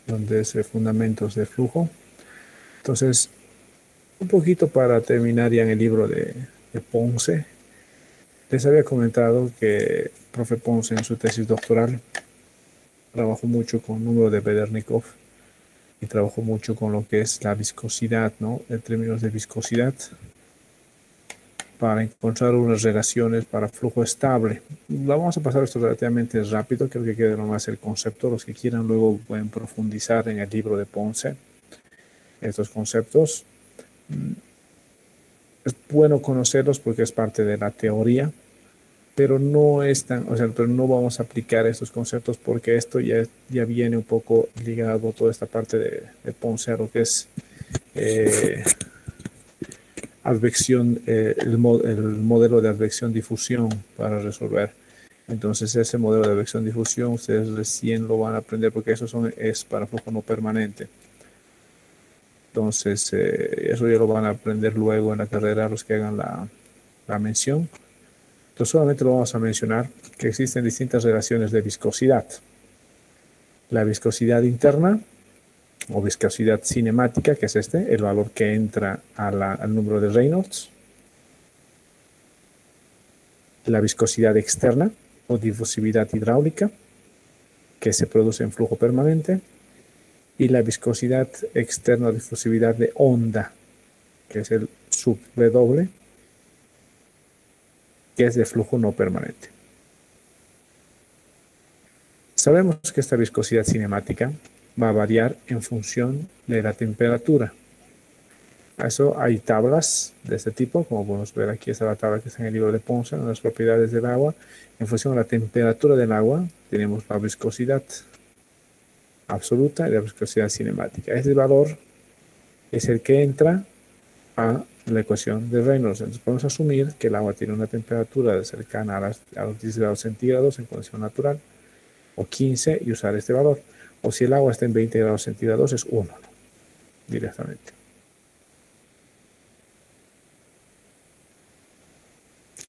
donde es fundamentos de flujo. Entonces, un poquito para terminar ya en el libro de Ponce, les había comentado que profe Ponce en su tesis doctoral trabajó mucho con número de Bedernikov y trabajó mucho con lo que es la viscosidad, ¿no? En términos de viscosidad, para encontrar unas relaciones para flujo estable. La vamos a pasar esto relativamente rápido, creo que quede nomás el concepto. Los que quieran luego pueden profundizar en el libro de Ponce estos conceptos. Es bueno conocerlos porque es parte de la teoría, pero no es tan, o sea, pero no vamos a aplicar estos conceptos porque esto ya viene un poco ligado a toda esta parte de Ponce, a lo que es eh, advección, el modelo de advección-difusión para resolver. Entonces ese modelo de advección-difusión ustedes recién lo van a aprender porque es para flujo no permanente. Entonces eso ya lo van a aprender luego en la carrera los que hagan la mención. Entonces solamente lo vamos a mencionar que existen distintas relaciones de viscosidad. La viscosidad interna o viscosidad cinemática, que es el valor que entra al número de Reynolds. La viscosidad externa o difusividad hidráulica, que se produce en flujo permanente. Y la viscosidad externa o difusividad de onda, que es el sub W, que es de flujo no permanente. Sabemos que esta viscosidad cinemática va a variar en función de la temperatura. A eso hay tablas de este tipo, como podemos ver aquí está la tabla que está en el libro de Ponce, en las propiedades del agua. En función de la temperatura del agua, tenemos la viscosidad absoluta y la viscosidad cinemática. Este valor es el que entra a la ecuación de Reynolds. Entonces podemos asumir que el agua tiene una temperatura cercana a los 10 grados centígrados en condición natural, o 15 y usar este valor. O si el agua está en 20 grados centígrados es 1, ¿no? Directamente.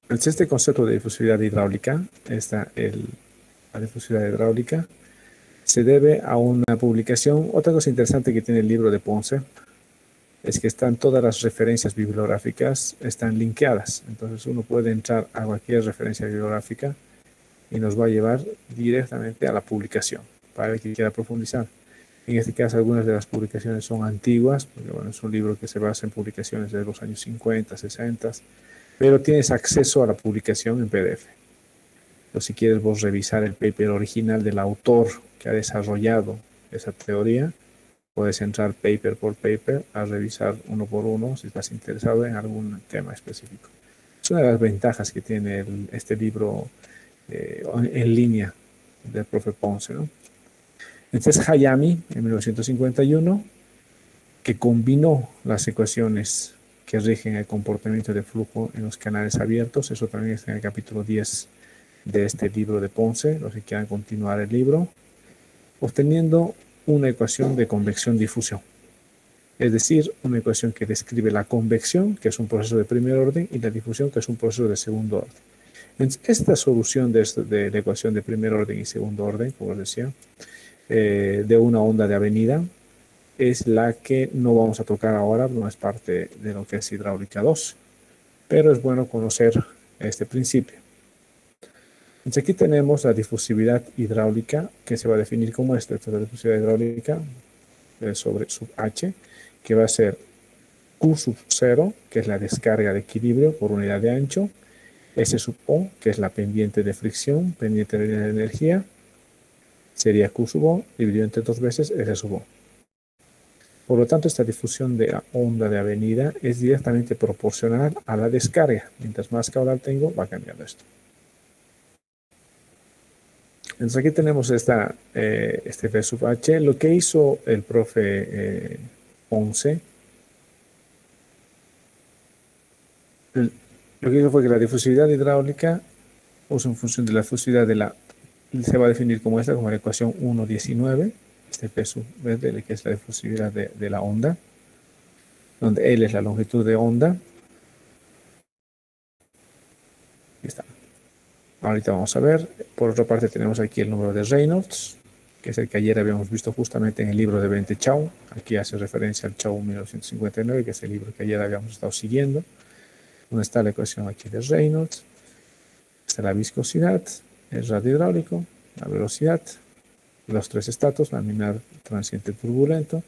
Entonces este concepto de difusividad hidráulica, la difusividad hidráulica, se debe a una publicación. Otra cosa interesante que tiene el libro de Ponce es que están todas las referencias bibliográficas, están linkeadas. Entonces uno puede entrar a cualquier referencia bibliográfica y nos va a llevar directamente a la publicación para el que quiera profundizar. En este caso, algunas de las publicaciones son antiguas, porque bueno, es un libro que se basa en publicaciones de los años 50, 60, pero tienes acceso a la publicación en PDF. O si quieres vos revisar el paper original del autor que ha desarrollado esa teoría, puedes entrar paper por paper a revisar uno por uno si estás interesado en algún tema específico. Es una de las ventajas que tiene este libro en línea del profe Ponce, ¿no? Entonces Hayami, en 1951, que combinó las ecuaciones que rigen el comportamiento de flujo en los canales abiertos. Eso también está en el capítulo 10 de este libro de Ponce, los que quieran continuar el libro, obteniendo una ecuación de convección-difusión. Es decir, una ecuación que describe la convección, que es un proceso de primer orden, y la difusión, que es un proceso de segundo orden. Entonces, esta solución de la ecuación de primer orden y segundo orden, como os decía, de una onda de avenida, es la que no vamos a tocar ahora, no es parte de lo que es hidráulica 2, pero es bueno conocer este principio. Entonces aquí tenemos la difusividad hidráulica, que se va a definir como esta es la difusividad hidráulica sobre sub H, que va a ser Q sub 0, que es la descarga de equilibrio por unidad de ancho, S sub O, que es la pendiente de fricción, pendiente de energía, sería Q sub O, dividido entre 2 veces S sub O. Por lo tanto, esta difusión de la onda de avenida es directamente proporcional a la descarga. Mientras más caudal tengo, va cambiando esto. Entonces aquí tenemos este V sub H. Lo que hizo el profe Ponce, lo que hizo fue que la difusividad hidráulica, uso en función de la difusividad se va a definir como esta, como la ecuación 1.19, este P sub V, que es la difusividad de la onda, donde L es la longitud de onda. Aquí está. Ahorita vamos a ver. Por otra parte tenemos aquí el número de Reynolds, que es el que ayer habíamos visto justamente en el libro de Bente Chao. Aquí hace referencia al Chao 1959, que es el libro que ayer habíamos estado siguiendo, donde está la ecuación aquí de Reynolds, está la viscosidad, el radio hidráulico, la velocidad, los tres estados, laminar, transiente, turbulento.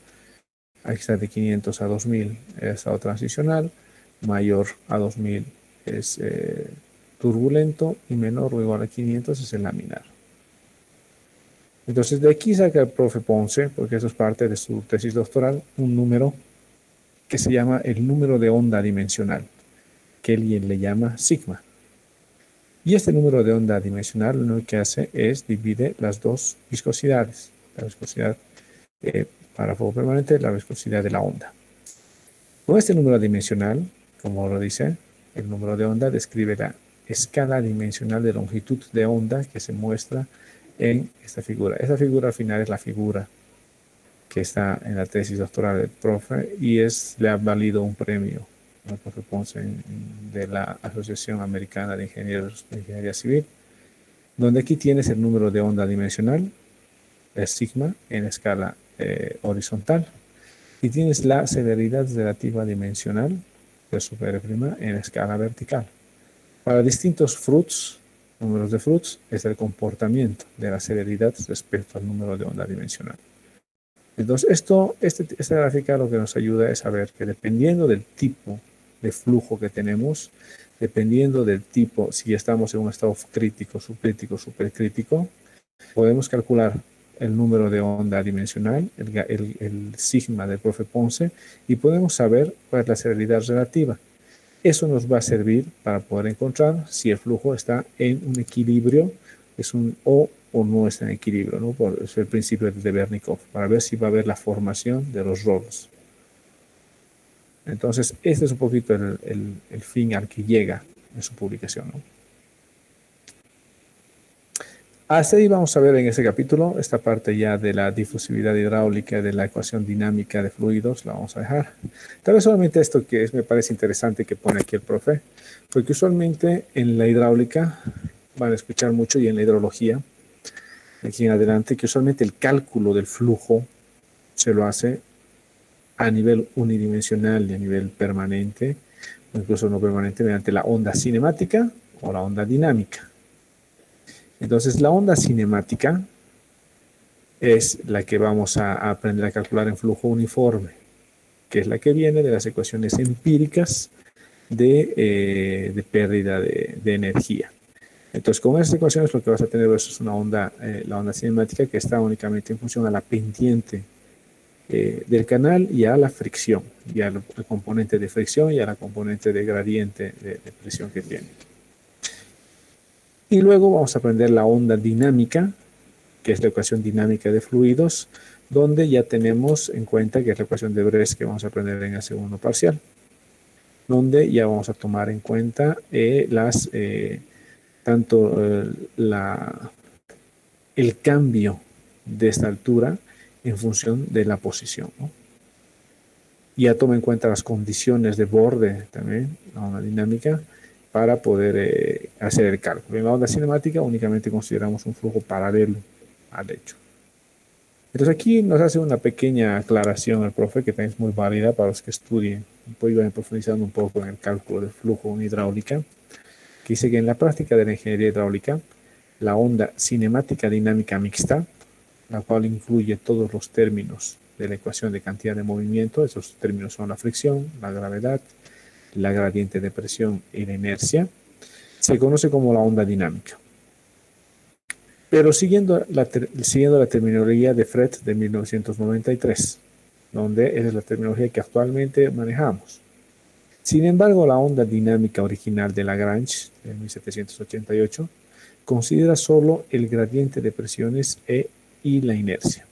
Aquí está de 500 a 2000 el estado transicional, mayor a 2000 es turbulento y menor o igual a 500 es el laminar. Entonces de aquí saca el profe Ponce, porque eso es parte de su tesis doctoral, un número que se llama el número de onda dimensional, que él le llama sigma. Y este número de onda dimensional lo que hace es divide las dos viscosidades, la viscosidad para fuego permanente, la viscosidad de la onda. Con este número dimensional, como lo dice, el número de onda describe la escala dimensional de longitud de onda que se muestra en esta figura. Esta figura al final es la figura que está en la tesis doctoral del profe y le ha valido un premio al profe Ponce de la Asociación Americana de Ingenieros de Ingeniería Civil, donde aquí tienes el número de onda dimensional, el sigma, en escala horizontal, y tienes la celeridad relativa dimensional, de super prima, en escala vertical. Para distintos números de fruits, es el comportamiento de la celeridad respecto al número de onda dimensional. Entonces, esta gráfica lo que nos ayuda es saber que dependiendo del tipo de flujo que tenemos, dependiendo del tipo, si estamos en un estado crítico, subcrítico, supercrítico, podemos calcular el número de onda dimensional, el sigma del profe Ponce, y podemos saber cuál es la celeridad relativa. Eso nos va a servir para poder encontrar si el flujo está en un equilibrio, o no está en equilibrio, ¿no? Por eso el principio de Bernikov, para ver si va a haber la formación de los roles. Entonces, este es un poquito el fin al que llega en su publicación, ¿no? Hasta ahí vamos a ver en este capítulo, esta parte ya de la difusividad hidráulica, de la ecuación dinámica de fluidos, la vamos a dejar. Tal vez solamente esto que me parece interesante que pone aquí el profe, porque usualmente en la hidráulica van a escuchar mucho y en la hidrología, aquí en adelante, que usualmente el cálculo del flujo se lo hace a nivel unidimensional y a nivel permanente, o incluso no permanente, mediante la onda cinemática o la onda dinámica. Entonces, la onda cinemática es la que vamos a aprender a calcular en flujo uniforme, que es la que viene de las ecuaciones empíricas de pérdida de energía. Entonces, con esas ecuaciones lo que vas a tener es una onda, la onda cinemática que está únicamente en función a la pendiente del canal y a la fricción, y al componente de fricción y a la componente de gradiente de presión que tiene. Y luego vamos a aprender la onda dinámica, que es la ecuación dinámica de fluidos, donde ya tenemos en cuenta que es la ecuación de Bress que vamos a aprender en el segundo parcial, donde ya vamos a tomar en cuenta el cambio de esta altura en función de la posición, ¿no? Ya toma en cuenta las condiciones de borde también, la onda dinámica, para poder hacer el cálculo. En la onda cinemática únicamente consideramos un flujo paralelo al hecho. Entonces aquí nos hace una pequeña aclaración el profe, que también es muy válida para los que estudien, pues iban profundizando un poco en el cálculo del flujo en hidráulica, que dice que en la práctica de la ingeniería hidráulica, la onda cinemática dinámica mixta, la cual incluye todos los términos de la ecuación de cantidad de movimiento, esos términos son la fricción, la gravedad, la gradiente de presión y la inercia, se conoce como la onda dinámica. Pero siguiendo la terminología de Fred de 1993, donde esa es la terminología que actualmente manejamos. Sin embargo, la onda dinámica original de Lagrange, de 1788, considera solo el gradiente de presiones y la inercia.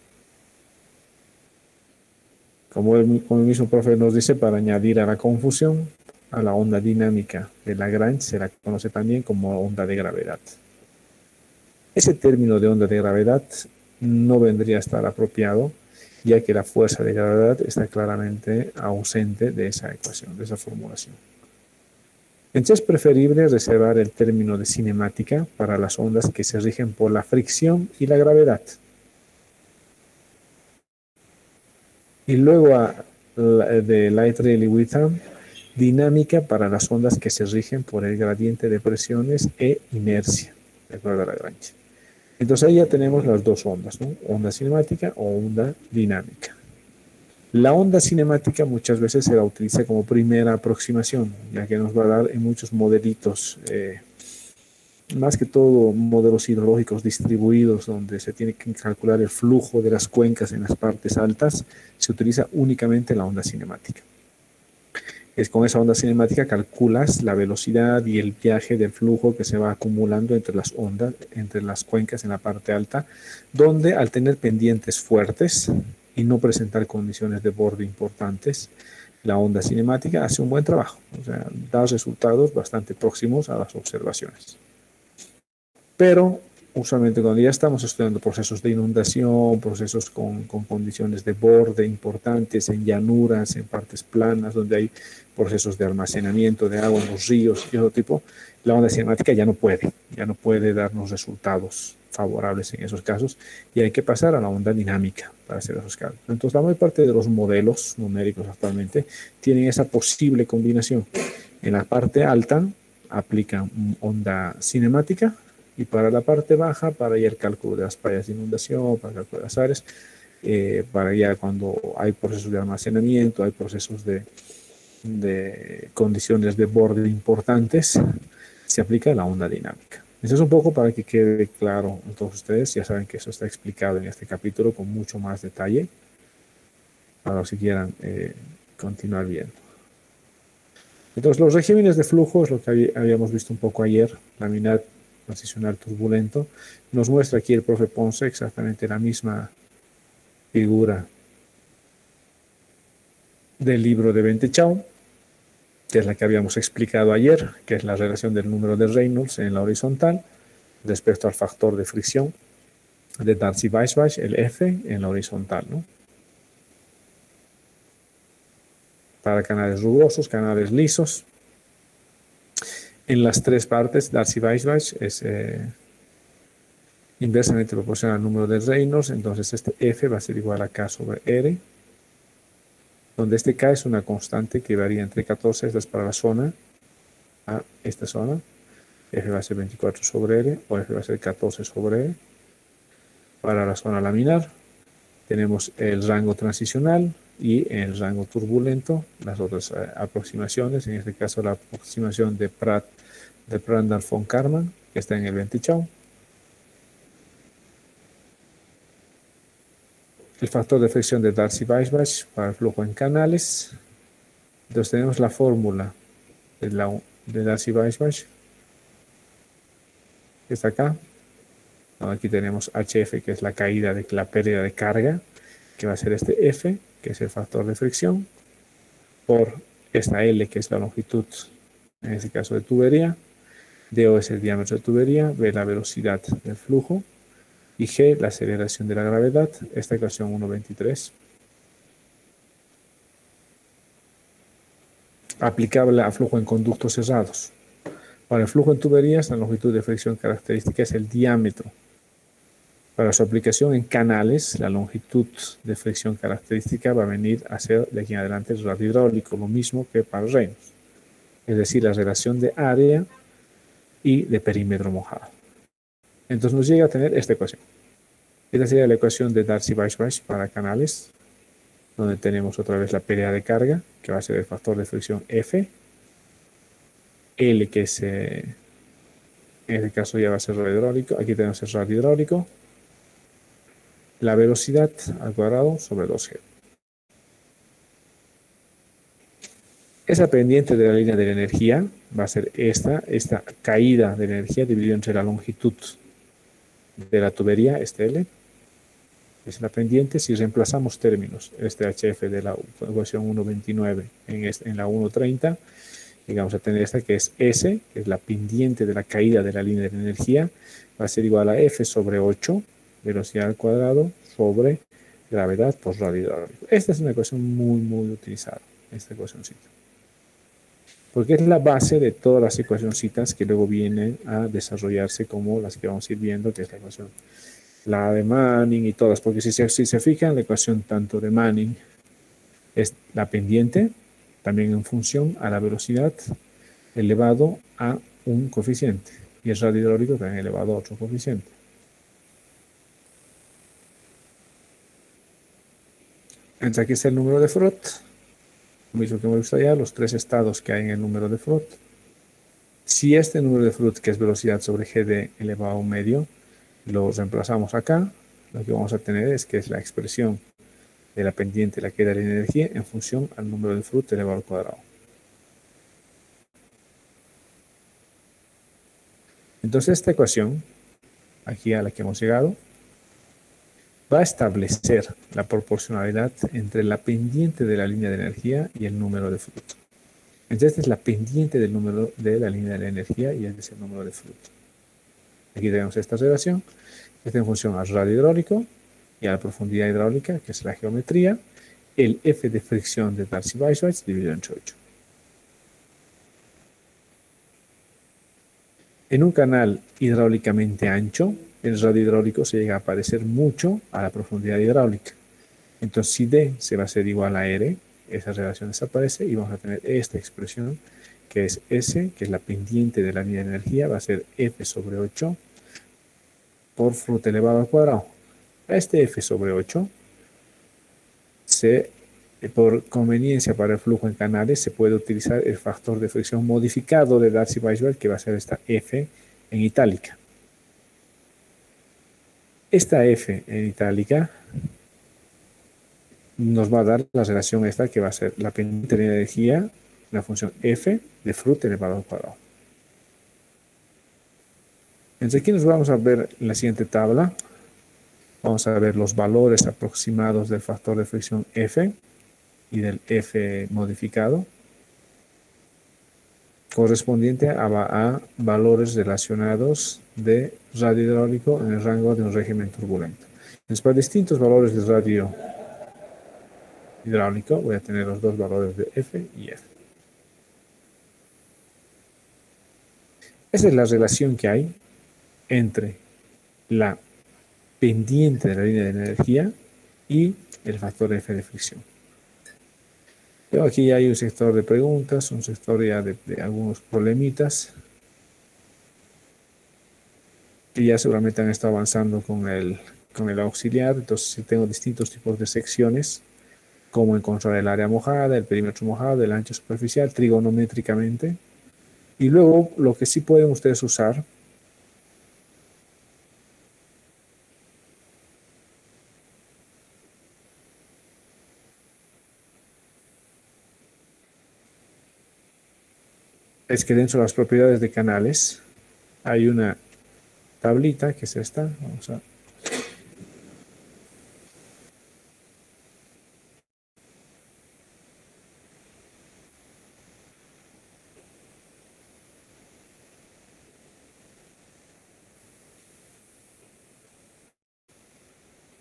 Como el mismo profe nos dice, para añadir a la confusión, a la onda dinámica de Lagrange se la conoce también como onda de gravedad. Ese término de onda de gravedad no vendría a estar apropiado, ya que la fuerza de gravedad está claramente ausente de esa ecuación, de esa formulación. Entonces es preferible reservar el término de cinemática para las ondas que se rigen por la fricción y la gravedad. Y luego de Light Rayleigh Witham, dinámica para las ondas que se rigen por el gradiente de presiones e inercia, de acuerdo a Lagrange. Entonces ahí ya tenemos las dos ondas, ¿no? Onda cinemática o onda dinámica. La onda cinemática muchas veces se la utiliza como primera aproximación, ya que nos va a dar en muchos modelitos, más que todo modelos hidrológicos distribuidos, donde se tiene que calcular el flujo de las cuencas en las partes altas, se utiliza únicamente la onda cinemática. Es con esa onda cinemática calculas la velocidad y el viaje del flujo que se va acumulando entre las ondas, entre las cuencas en la parte alta, donde al tener pendientes fuertes y no presentar condiciones de borde importantes, la onda cinemática hace un buen trabajo, o sea, da resultados bastante próximos a las observaciones. Pero usualmente cuando ya estamos estudiando procesos de inundación, procesos con condiciones de borde importantes, en llanuras, en partes planas, donde hay procesos de almacenamiento de agua en los ríos y otro tipo, la onda cinemática ya no puede darnos resultados favorables en esos casos y hay que pasar a la onda dinámica para hacer esos casos. Entonces la mayor parte de los modelos numéricos actualmente tienen esa posible combinación. En la parte alta aplican onda cinemática, y para la parte baja, para ya el cálculo de las fallas de inundación, para el cálculo de las áreas, para ya cuando hay procesos de almacenamiento, hay procesos de condiciones de borde importantes, se aplica la onda dinámica. Eso es un poco para que quede claro a todos ustedes. Ya saben que eso está explicado en este capítulo con mucho más detalle, para si quieran continuar viendo. Entonces, los regímenes de flujo es lo que habíamos visto un poco ayer, laminar, transicional, turbulento. Nos muestra aquí el profe Ponce exactamente la misma figura del libro de Bentechau, que es la que habíamos explicado ayer, que es la relación del número de Reynolds en la horizontal respecto al factor de fricción de Darcy-Weisbach, el F, en la horizontal, ¿no? Para canales rugosos, canales lisos. En las tres partes, Darcy-Weisbach es inversamente proporcional al número de Reynolds, entonces este F va a ser igual a K sobre R, donde este K es una constante que varía entre 14, esta es para la zona, a esta zona, F va a ser 24 sobre R, o F va a ser 14 sobre R. Para la zona laminar, tenemos el rango transicional y el rango turbulento, las otras aproximaciones, en este caso la aproximación de Prandtl von Karman, que está en el Bentechau. El factor de fricción de Darcy-Weisbach para el flujo en canales. Entonces tenemos la fórmula de Darcy-Weisbach, que está acá. Aquí tenemos HF, que es la caída de la pérdida de carga, que va a ser este F, que es el factor de fricción, por esta L, que es la longitud, en este caso de tubería, DO es el diámetro de tubería, B la velocidad del flujo, y G la aceleración de la gravedad, esta ecuación 1.23. Aplicable a flujo en conductos cerrados. Para el flujo en tuberías, la longitud de fricción característica es el diámetro. Para su aplicación en canales, la longitud de fricción característica va a venir a ser de aquí en adelante el radio hidráulico, lo mismo que para Reynolds. Es decir, la relación de área y de perímetro mojado. Entonces nos llega a tener esta ecuación. Esta sería la ecuación de Darcy-Weisbach para canales, donde tenemos otra vez la pérdida de carga, que va a ser el factor de fricción F, L, que es, en este caso ya va a ser radio hidráulico, aquí tenemos el radio hidráulico, la velocidad al cuadrado sobre 2G. Esa pendiente de la línea de la energía va a ser esta caída de la energía dividida entre la longitud de la tubería, este L, es la pendiente. Si reemplazamos términos, este HF de la ecuación 1.29 en la 1.30, vamos a tener esta que es S, que es la pendiente de la caída de la línea de la energía, va a ser igual a F sobre 8, velocidad al cuadrado, sobre gravedad por radio hidráulico. Esta es una ecuación muy utilizada, esta ecuacióncita, porque es la base de todas las ecuacioncitas que luego vienen a desarrollarse como las que vamos a ir viendo, que es la ecuación, la de Manning y todas, porque si se fijan, la ecuación tanto de Manning Es la pendiente, también en función a la velocidad, elevado a un coeficiente. Y el radio hidráulico también elevado a otro coeficiente. Entonces aquí está el número de Frot, lo mismo que hemos visto allá, los tres estados que hay en el número de Frot. Si este número de Frot, que es velocidad sobre Gd elevado a un medio, lo reemplazamos acá, lo que vamos a tener es que es la expresión de la pendiente, la caída de la energía, en función al número de Frot elevado al cuadrado. Entonces esta ecuación, aquí a la que hemos llegado, va a establecer la proporcionalidad entre la pendiente de la línea de energía y el número de Frot. Entonces esta es la pendiente del número de la línea de la energía y este es el número de Frot. Aquí tenemos esta relación, esta en función al radio hidráulico y a la profundidad hidráulica, que es la geometría, el F de fricción de Darcy-Weiswitz dividido entre 8. En un canal hidráulicamente ancho, el radio hidráulico se llega a parecer mucho a la profundidad hidráulica. Entonces, si D se va a ser igual a R, esa relación desaparece y vamos a tener esta expresión, que es S, que es la pendiente de la línea de energía, va a ser F sobre 8 por Frot elevado al cuadrado. A este F sobre 8, por conveniencia para el flujo en canales, se puede utilizar el factor de fricción modificado de Darcy-Weiswitz, que va a ser esta F en itálica. Esta F en itálica nos va a dar la relación esta, que va a ser la pendiente de energía, la función F de Frot elevado al cuadrado. Entonces aquí nos vamos a ver en la siguiente tabla. Vamos a ver los valores aproximados del factor de fricción F y del F modificado, correspondiente a valores relacionados de radio hidráulico en el rango de un régimen turbulento. Entonces, para distintos valores de radio hidráulico, voy a tener los dos valores de F y F. Esa es la relación que hay entre la pendiente de la línea de energía y el factor F de fricción. Pero aquí hay un sector de preguntas, un sector ya de algunos problemitas que ya seguramente han estado avanzando con el auxiliar. Entonces, si tengo distintos tipos de secciones, cómo encontrar el área mojada, el perímetro mojado, el ancho superficial, trigonométricamente. Y luego, lo que sí pueden ustedes usar es que dentro de las propiedades de canales hay una tablita que es esta. Vamos a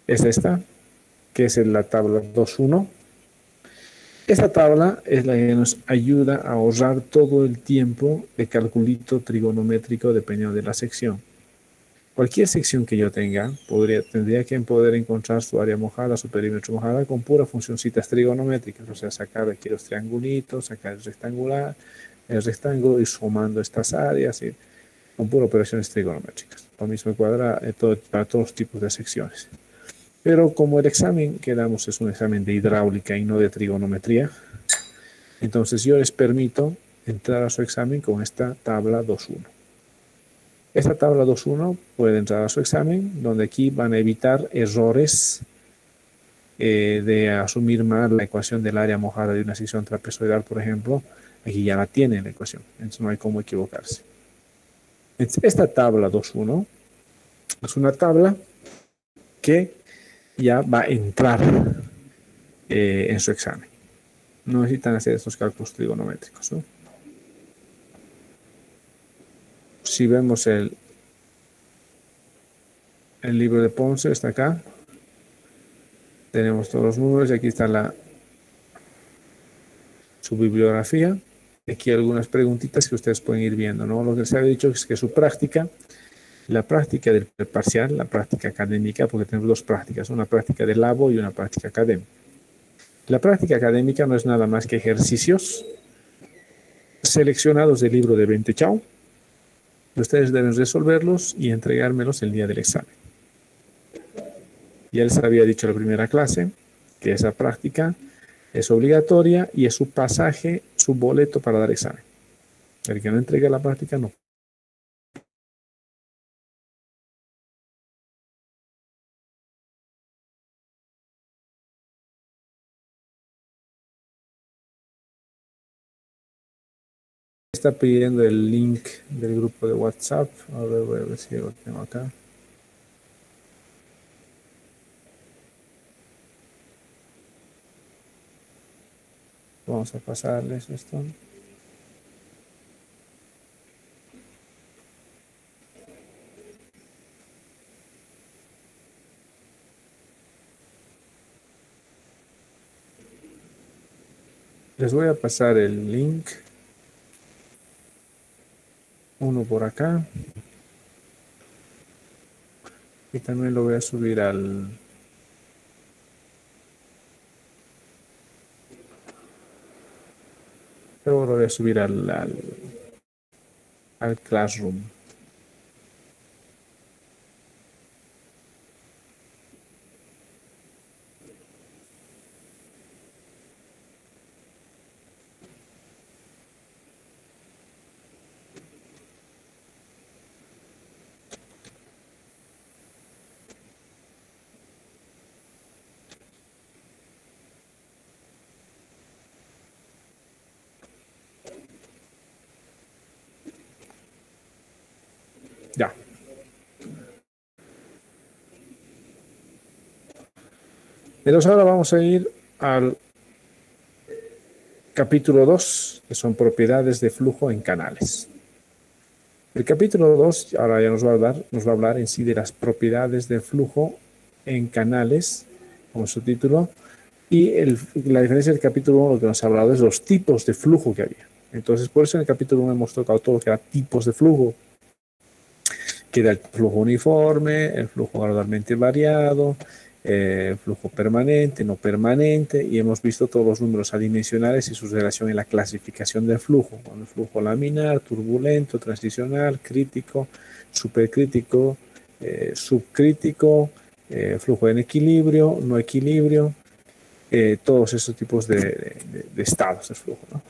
es esta, que es la tabla 2.1. Esta tabla es la que nos ayuda a ahorrar todo el tiempo de calculito trigonométrico dependiendo de la sección. Cualquier sección que yo tenga, tendría que poder encontrar su área mojada, su perímetro mojada, con pura funcioncitas trigonométricas, o sea, sacar aquí los triangulitos, sacar el rectangular, el rectángulo, y sumando estas áreas, y con puras operaciones trigonométricas. Lo mismo cuadra para todos los tipos de secciones. Pero como el examen que damos es un examen de hidráulica y no de trigonometría, entonces yo les permito entrar a su examen con esta tabla 2.1. Esta tabla 2.1 puede entrar a su examen, donde aquí van a evitar errores de asumir mal la ecuación del área mojada de una sección trapezoidal, por ejemplo. Aquí ya la tienen la ecuación, entonces no hay cómo equivocarse. Esta tabla 2.1 es una tabla que ya va a entrar en su examen. No necesitan hacer estos cálculos trigonométricos, ¿no? Si vemos el libro de Ponce, está acá. Tenemos todos los números y aquí está su bibliografía. Aquí algunas preguntitas que ustedes pueden ir viendo, ¿no? Lo que les había dicho es que su práctica, la práctica del parcial, la práctica académica, porque tenemos dos prácticas, una práctica de labo y una práctica académica. La práctica académica no es nada más que ejercicios seleccionados del libro de Bente Chao. Ustedes deben resolverlos y entregármelos el día del examen. Ya les había dicho en la primera clase que esa práctica es obligatoria y es su pasaje, su boleto para dar examen. El que no entrega la práctica no. Está pidiendo el link del grupo de WhatsApp. A ver, voy a ver si lo tengo acá. Vamos a pasarles esto. Les voy a pasar el link. Uno por acá. Y también lo voy a subir al... Luego lo voy a subir al Classroom. Ya. Entonces ahora vamos a ir al capítulo 2, que son propiedades de flujo en canales. El capítulo 2 ahora ya nos va a hablar en sí de las propiedades de flujo en canales, como su título, y la diferencia del capítulo 1 lo que nos ha hablado es los tipos de flujo que había. Entonces, por eso en el capítulo 1 hemos tocado todo lo que era tipos de flujo, que era el flujo uniforme, el flujo gradualmente variado, flujo permanente, no permanente, y hemos visto todos los números adimensionales y su relación en la clasificación del flujo, con el flujo laminar, turbulento, transicional, crítico, supercrítico, subcrítico, flujo en equilibrio, no equilibrio, todos esos tipos de estados de flujo, ¿no?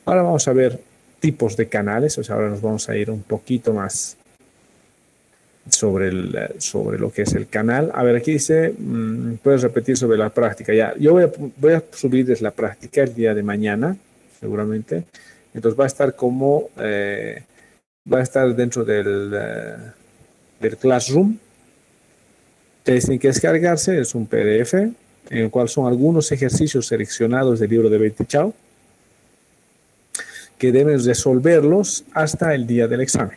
Ahora vamos a ver tipos de canales, o sea, ahora nos vamos a ir un poquito más sobre lo que es el canal. A ver, aquí dice, puedes repetir sobre la práctica. Ya, yo voy a subirles la práctica el día de mañana, seguramente. Entonces va a estar va a estar dentro del Classroom. Ustedes tienen que descargarse, es un PDF, en el cual son algunos ejercicios seleccionados del libro de Bente Chao, que deben resolverlos hasta el día del examen.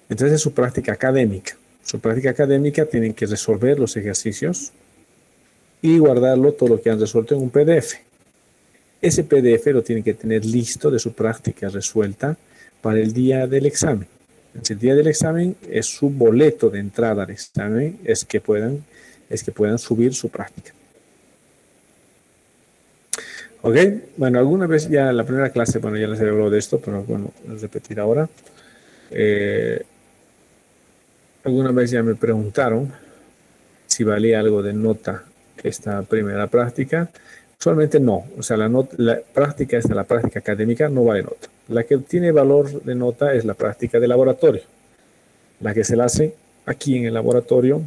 Entonces es su práctica académica. Su práctica académica tienen que resolver los ejercicios y guardarlo todo lo que han resuelto en un PDF. Ese PDF lo tienen que tener listo de su práctica resuelta para el día del examen. Entonces, el día del examen es su boleto de entrada al examen, es que puedan subir su práctica. Ok, bueno, alguna vez ya en la primera clase, bueno, ya les he hablado de esto, pero bueno, les repetir ahora. Alguna vez ya me preguntaron si valía algo de nota esta primera práctica. Usualmente no, o sea, la práctica la práctica académica no vale nota. La que tiene valor de nota es la práctica de laboratorio, la que se la hace aquí en el laboratorio,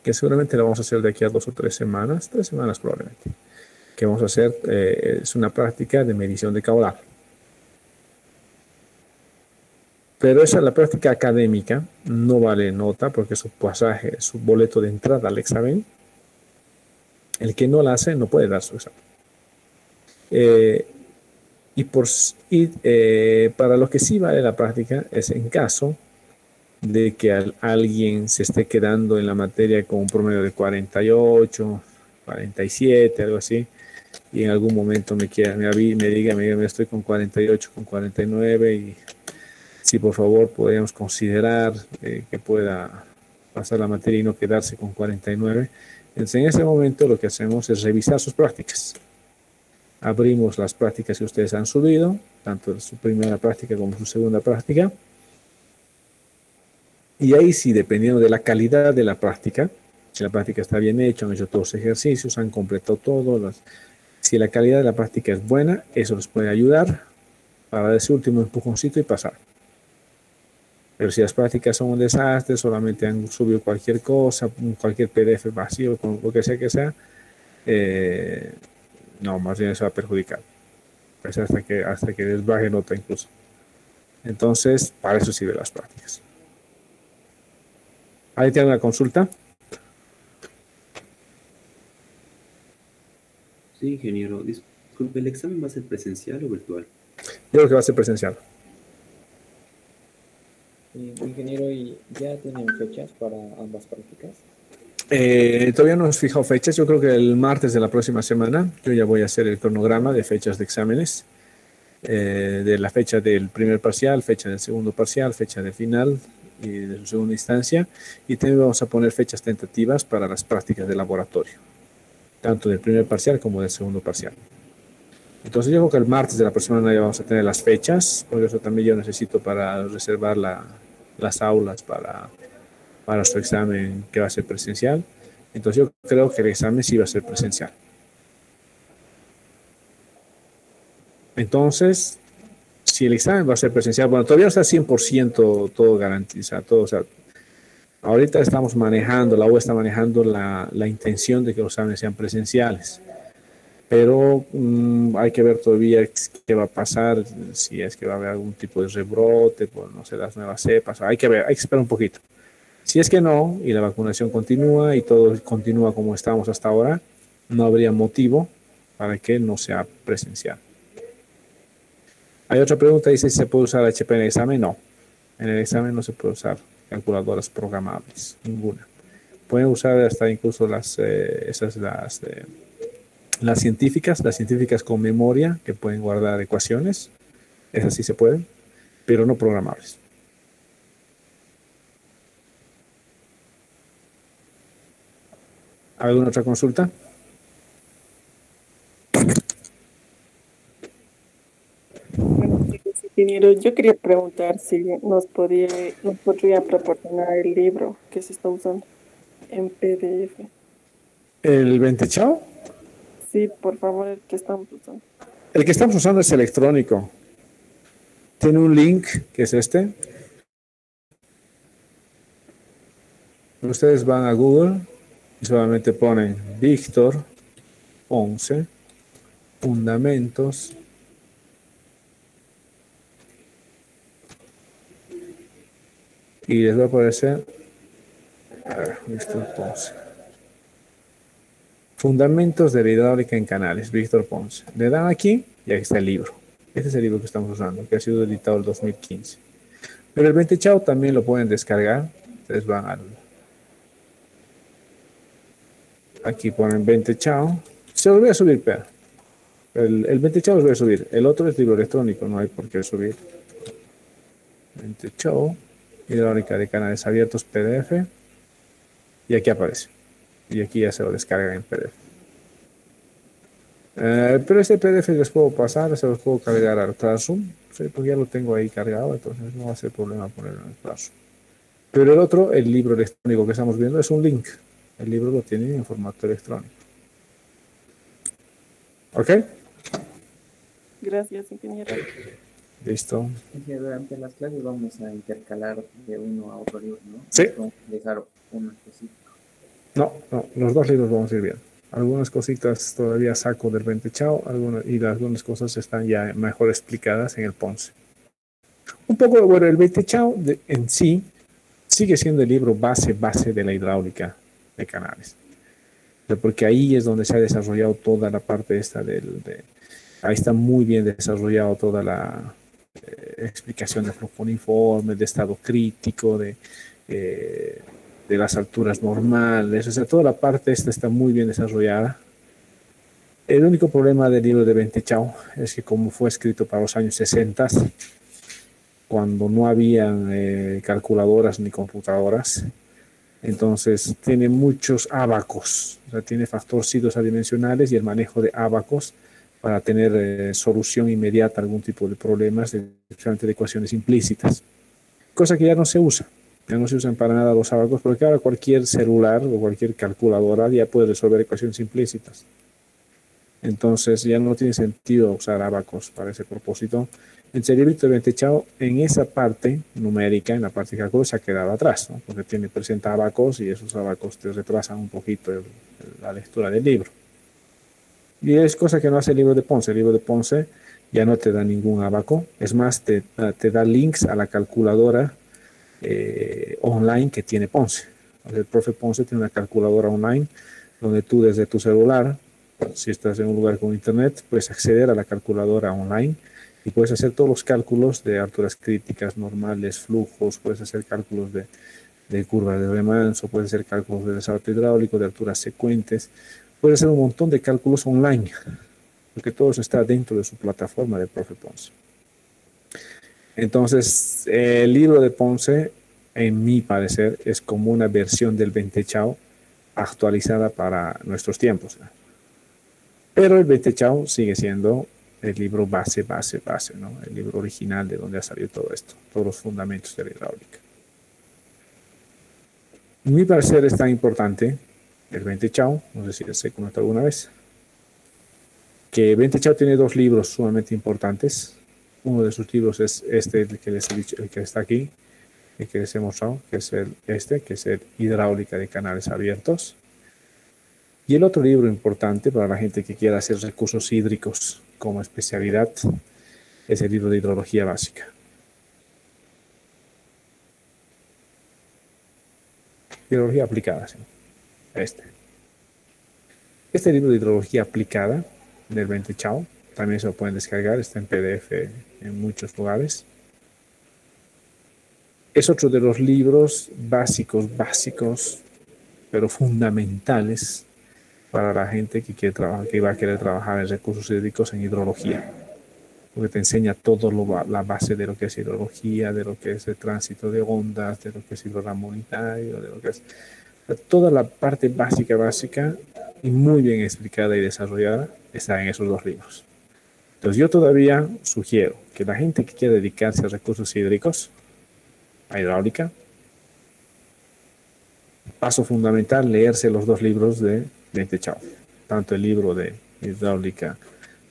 que seguramente la vamos a hacer de aquí a 2 o 3 semanas probablemente, que vamos a hacer, es una práctica de medición de caudal. Pero esa, la práctica académica, no vale nota porque su pasaje, su boleto de entrada al examen, el que no la hace no puede dar su examen. Para lo que sí vale la práctica es en caso de que alguien se esté quedando en la materia con un promedio de 48, 47, algo así, y en algún momento me diga, estoy con 48, con 49, y si por favor podríamos considerar que pueda pasar la materia y no quedarse con 49. Entonces, en ese momento lo que hacemos es revisar sus prácticas. Abrimos las prácticas que ustedes han subido, tanto su primera práctica como su segunda práctica. Y ahí sí, dependiendo de la calidad de la práctica, si la práctica está bien hecha, han hecho todos los ejercicios, han completado todo, si la calidad de la práctica es buena, eso les puede ayudar para dar ese último empujoncito y pasar. Pero si las prácticas son un desastre, solamente han subido cualquier cosa, cualquier PDF vacío, con lo que sea, no, más bien eso va a perjudicar. Pues hasta que les baje nota incluso. Entonces, para eso sirven las prácticas. ¿Ahí tiene una consulta? Sí, ingeniero. Disculpe, ¿el examen va a ser presencial o virtual? Yo creo que va a ser presencial. Ingeniero, ¿y ya tienen fechas para ambas prácticas? Todavía no hemos fijado fechas. Yo creo que el martes de la próxima semana yo ya voy a hacer el cronograma de fechas de exámenes. De la fecha del primer parcial, fecha del segundo parcial, fecha de final y de su segunda instancia. Y también vamos a poner fechas tentativas para las prácticas de laboratorio, tanto del primer parcial como del segundo parcial. Entonces yo creo que el martes de la próxima semana ya vamos a tener las fechas, por eso también yo necesito para reservar las aulas para nuestro examen que va a ser presencial. Entonces yo creo que el examen sí va a ser presencial. Entonces, si el examen va a ser presencial, bueno, todavía no está 100% todo garantizado, todo, o sea, ahorita estamos manejando, la U está manejando la intención de que los exámenes sean presenciales, pero hay que ver todavía qué va a pasar, si es que va a haber algún tipo de rebrote, por no sé, las nuevas cepas, hay que ver, hay que esperar un poquito. Si es que no, y la vacunación continúa y todo continúa como estamos hasta ahora, no habría motivo para que no sea presencial. Hay otra pregunta, dice si se puede usar HP en el examen. No, en el examen no se puede usar calculadoras programables, ninguna. Pueden usar hasta incluso las científicas con memoria que pueden guardar ecuaciones, esas sí se pueden, pero no programables. ¿Alguna otra consulta? Ingeniero, yo quería preguntar si nos podría proporcionar el libro que se está usando en PDF. ¿El 20 Chao? Sí, por favor, el que estamos usando. El que estamos usando es electrónico. Tiene un link que es este. Ustedes van a Google y solamente ponen Víctor 11 Fundamentos y les va a aparecer Víctor Ponce. Fundamentos de la hidráulica en canales, Víctor Ponce. Le dan aquí y aquí está el libro. Este es el libro que estamos usando, que ha sido editado en 2015. Pero el 20 Chao también lo pueden descargar. Ustedes van aquí ponen 20 Chao. Se los voy a subir, pero el 20 Chao los voy a subir. El otro es libro electrónico, no hay por qué subir. 20 Chao, hidráulica de canales abiertos, PDF. Y aquí aparece. Y aquí ya se lo descargan en PDF. Pero este PDF les puedo pasar, se los puedo cargar al Classroom. Sí, porque ya lo tengo ahí cargado, entonces no va a ser problema ponerlo en el Classroom. Pero el otro, el libro electrónico que estamos viendo, es un link. El libro lo tienen en formato electrónico. ¿Ok? Gracias, ingeniero. Listo. Durante las clases vamos a intercalar de uno a otro libro, ¿no? Sí. Vamos a dejar una cosita. No, los dos libros vamos a ir bien. Algunas cositas todavía saco del 20 Chao, y algunas cosas están ya mejor explicadas en el Ponce. Un poco, bueno, el 20 Chao en sí sigue siendo el libro base de la hidráulica de canales. Porque ahí es donde se ha desarrollado toda la parte esta ahí está muy bien desarrollado toda la explicación de flujo uniforme, de estado crítico, de las alturas normales, o sea, toda la parte esta está muy bien desarrollada. El único problema del libro de 20 Chao es que como fue escrito para los años 60, cuando no habían calculadoras ni computadoras, Entonces tiene muchos ábacos, o sea, tiene factorcitos adimensionales y el manejo de ábacos para tener solución inmediata a algún tipo de problemas, especialmente de ecuaciones implícitas. Cosa que ya no se usa. Ya no se usan para nada los ábacos, porque ahora cualquier celular o cualquier calculadora ya puede resolver ecuaciones implícitas. Entonces ya no tiene sentido usar ábacos para ese propósito. El cerebrito de Bentechao en esa parte numérica, en la parte de cálculo, se ha quedado atrás, ¿no? Porque presenta ábacos y esos ábacos te retrasan un poquito la lectura del libro. Y es cosa que no hace el libro de Ponce. El libro de Ponce ya no te da ningún ábaco. Es más, te da links a la calculadora online que tiene Ponce. El profe Ponce tiene una calculadora online donde tú desde tu celular, si estás en un lugar con internet, puedes acceder a la calculadora online y puedes hacer todos los cálculos de alturas críticas, normales, flujos, puedes hacer cálculos de curvas de remanso, puedes hacer cálculos de desabato hidráulico, de alturas secuentes, puedes hacer un montón de cálculos online, porque todo eso está dentro de su plataforma de profe Ponce. Entonces, el libro de Ponce, en mi parecer, es como una versión del Bentechao actualizada para nuestros tiempos. Pero el Bentechao sigue siendo el libro base, ¿no? El libro original de donde ha salido todo esto, todos los fundamentos de la hidráulica. En mi parecer es tan importante el Bentechao, no sé si se comentó alguna vez, que Bentechao tiene dos libros sumamente importantes. Uno de sus libros es este, el que les he dicho, el que está aquí, el que les he mostrado, que es que es el Hidráulica de Canales Abiertos. Y el otro libro importante para la gente que quiera hacer recursos hídricos como especialidad es el libro de Hidrología Básica. Hidrología aplicada, ¿sí? Este libro de Hidrología aplicada del Bentechao también se lo pueden descargar, está en PDF en muchos lugares. Es otro de los libros básicos, pero fundamentales para la gente que quiere trabajar, que va a querer trabajar en recursos hídricos en hidrología, porque te enseña todo la base de lo que es hidrología, de lo que es el tránsito de ondas, de lo que es hidrograma unitario, de lo que es toda la parte básica y muy bien explicada y desarrollada está en esos dos libros. Entonces yo todavía sugiero que la gente que quiera dedicarse a recursos hídricos, a hidráulica, paso fundamental, leerse los dos libros de Bentechao, tanto el libro de hidráulica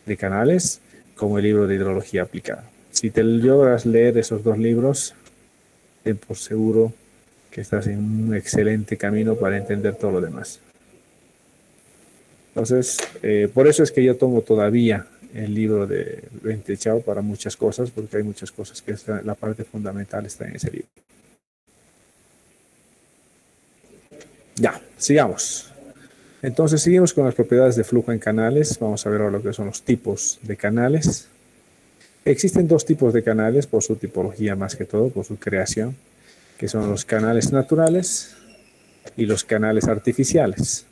de canales como el libro de hidrología aplicada. Si te logras leer esos dos libros, ten por seguro que estás en un excelente camino para entender todo lo demás. Entonces, por eso es que yo tomo todavía el libro de Bentechao para muchas cosas, porque hay muchas cosas que la parte fundamental está en ese libro. Ya, sigamos. Entonces, seguimos con las propiedades de flujo en canales. Vamos a ver ahora lo que son los tipos de canales. Existen dos tipos de canales por su tipología más que todo, por su creación, que son los canales naturales y los canales artificiales.